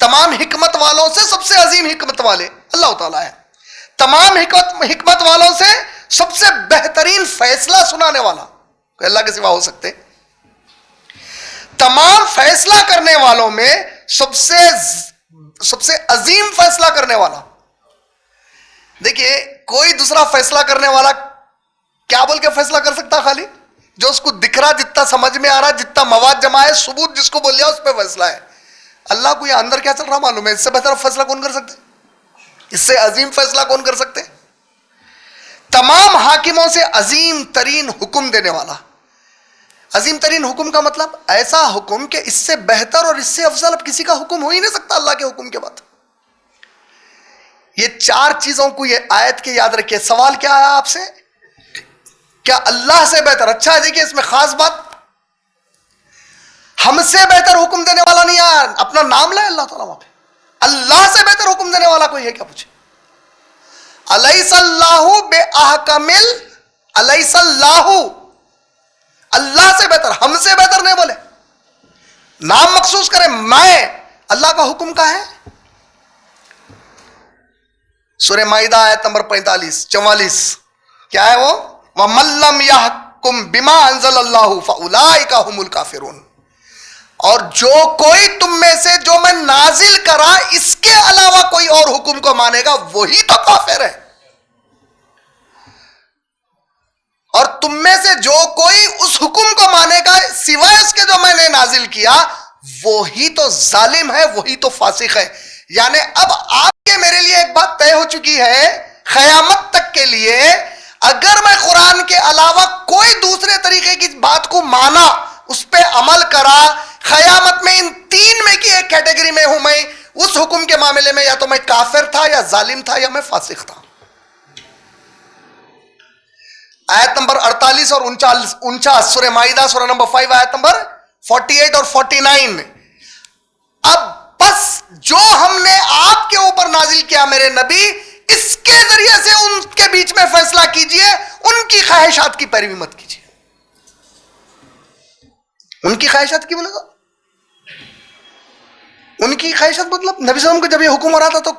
تمام حکمت والوں سے سب سے عظیم حکمت والے اللہ تعالیٰ ہے. تمام حکمت والوں سے سب سے بہترین فیصلہ سنانے والا کوئی اللہ کے سوا ہو سکتے؟ تمام فیصلہ کرنے والوں میں سب سے عظیم فیصلہ کرنے والا. دیکھیے کوئی دوسرا فیصلہ کرنے والا کیا بول کے فیصلہ کر سکتا؟ خالی جو اس کو دکھ رہا، جتنا سمجھ میں آ رہا، جتنا مواد جمع ہے، ثبوت جس کو بول لیا اس پہ فیصلہ ہے. اللہ کو یہ اندر کیا چل رہا معلوم ہے. اس سے بہتر فیصلہ کون کر سکتے؟ اس سے عظیم فیصلہ کون کر سکتے؟ تمام حاکموں سے عظیم ترین حکم دینے والا. عظیم ترین حکم کا مطلب ایسا حکم کہ اس سے بہتر اور اس سے افضل اب کسی کا حکم ہو ہی نہیں سکتا اللہ کے حکم کے بعد. یہ چار چیزوں کو یہ آیت کے یاد رکھیے. سوال کیا ہے آپ سے؟ کیا اللہ سے بہتر؟ اچھا ہے دیکھیے اس میں خاص بات، ہم سے بہتر حکم دینے والا نہیں آیا. اپنا نام لے اللہ تعالیٰ وہاں پہ. اللہ سے بہتر حکم دینے والا کوئی ہے کیا؟ پوچھے. الیس اللہ بے احکمل، الیس اللہ، اللہ سے بہتر، ہم سے بہتر نہیں بولے. نام مخصوص کرے میں. اللہ کا حکم کا ہے سورہ مائدہ آیت نمبر 44 کیا ہے وہ؟ وَمَن لَّمْ يَحْكُم بِمَا أَنزَلَ اللَّهُ فَأُولَٰئِكَ هُمُ الْكَافِرُونَ. اور جو کوئی تم میں سے جو میں نازل کرا اس کے علاوہ کوئی اور حکم کو مانے گا وہی تو کافر ہے. اور تم میں سے جو کوئی اس حکم کو مانے گا سوائے اس کے جو میں نے نازل کیا وہی تو ظالم ہے، وہی تو فاسق ہے. یعنی اب آپ کے میرے لیے ایک بات طے ہو چکی ہے قیامت تک کے لیے، اگر میں قرآن کے علاوہ کوئی دوسرے طریقے کی بات کو مانا، اس پہ عمل کرا، قیامت میں ان تین میں کی ایک کیٹیگری میں ہوں. میں اس حکم کے معاملے میں یا تو میں کافر تھا یا ظالم تھا یا میں فاسق تھا. آیت نمبر 48 اور 49 سورہ مائدہ سورہ نمبر 5 آیت نمبر 48 اور 49. اب بس جو ہم نے آپ کے اوپر نازل کیا میرے نبی، اس کے ذریعے سے ان کے بیچ میں فیصلہ کیجئے، ان کی خواہشات کی پیروی مت کیجئے. ان کی خواہشات کی مطلب ان کی خواہشات مطلب نبی صلی اللہ علیہ وسلم کو جب یہ حکم ہو رہا تھا تو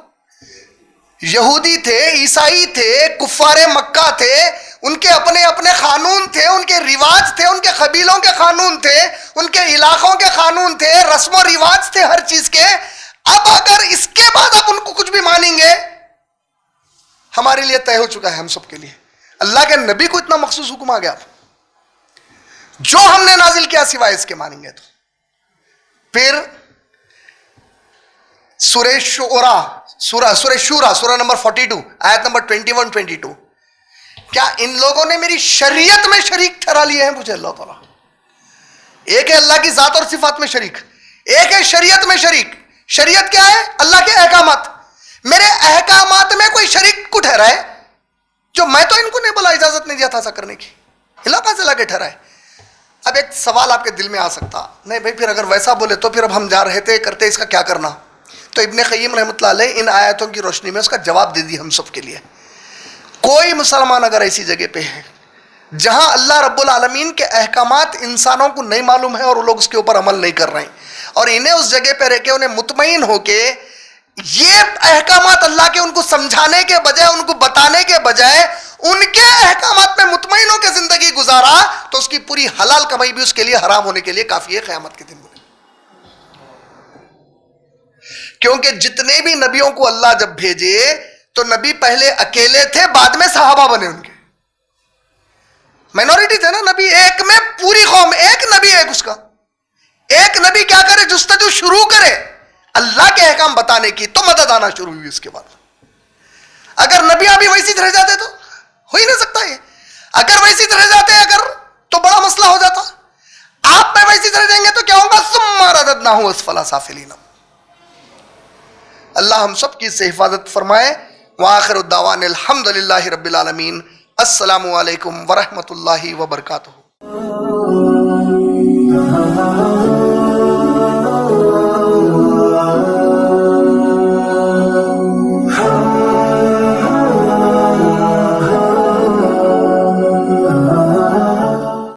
یہودی تھے، عیسائی تھے، کفار مکہ تھے، ان کے اپنے اپنے قانون تھے، ان کے رواج تھے، ان کے قبیلوں کے قانون تھے، ان کے علاقوں کے قانون تھے، رسم و رواج تھے ہر چیز کے. اب اگر اس کے بعد آپ ان کو کچھ بھی مانیں گے ہمارے لیے طے ہو چکا ہے ہم سب کے لیے. اللہ کے نبی کو اتنا مخصوص حکم آ گیا جو ہم نے نازل کیا سوائے اس کے مانیں گے تو. پھر سورہ شورا سورہ نمبر 42 آیت نمبر 21-22. کیا ان لوگوں نے میری شریعت میں شریک ٹھہرا لیے ہیں مجھے اللہ تعالیٰ؟ ایک ہے اللہ کی ذات اور صفات میں شریک، ایک ہے شریعت میں شریک. شریعت کیا ہے؟ اللہ کے احکامات. میرے احکامات میں کوئی شریک کو ٹھہرا ہے جو میں تو ان کو نہیں بولا، اجازت نہیں دیا تھا ایسا کرنے کی. علاقہ سے لا کے ٹھہرا ہے. اب ایک سوال آپ کے دل میں آ سکتا، نہیں بھائی پھر اگر ویسا بولے تو پھر اب ہم جا رہے تھے کرتے اس کا کیا کرنا؟ تو ابن قیم رحمۃ اللہ علیہ ان آیاتوں کی روشنی میں اس کا جواب دے دی ہم سب کے لیے. کوئی مسلمان اگر ایسی جگہ پہ ہے جہاں اللہ رب العالمین کے احکامات انسانوں کو نہیں معلوم ہے اور وہ لوگ اس کے اوپر عمل نہیں کر رہے ہیں، اور انہیں اس جگہ پہ رہ کے انہیں مطمئن ہو کے یہ احکامات اللہ کے ان کو سمجھانے کے بجائے، ان کو بتانے کے بجائے ان کے احکامات میں مطمئن ہو کے زندگی گزارا، تو اس کی پوری حلال کمائی بھی اس کے لیے حرام ہونے کے لیے کافی ہے قیامت کے دن میں. کیونکہ جتنے بھی نبیوں کو اللہ جب بھیجے تو نبی پہلے اکیلے تھے، بعد میں صحابہ بنے. ان کے مائنورٹی تھے نا نبی، ایک میں پوری قوم، ایک نبی ایک اس کا ایک نبی کیا کرے؟ جستجو شروع کرے اللہ کے احکام بتانے کی، تو مدد آنا شروع ہوئی اس کے بعد. اگر نبیاں بھی ویسی رہ جاتے تو ہو ہی نہیں سکتا یہ. اگر ویسی رہ جاتے اگر تو بڑا مسئلہ ہو جاتا. آپ میں ویسی رہ جائیں گے تو کیا ہوگا؟ ثم رددناہ اسفل سافلین. اللہ ہم سب کی سے حفاظت فرمائے. وآخر الدعوان الحمدللہ رب العالمین. السلام علیکم ورحمۃ اللہ وبرکاتہ.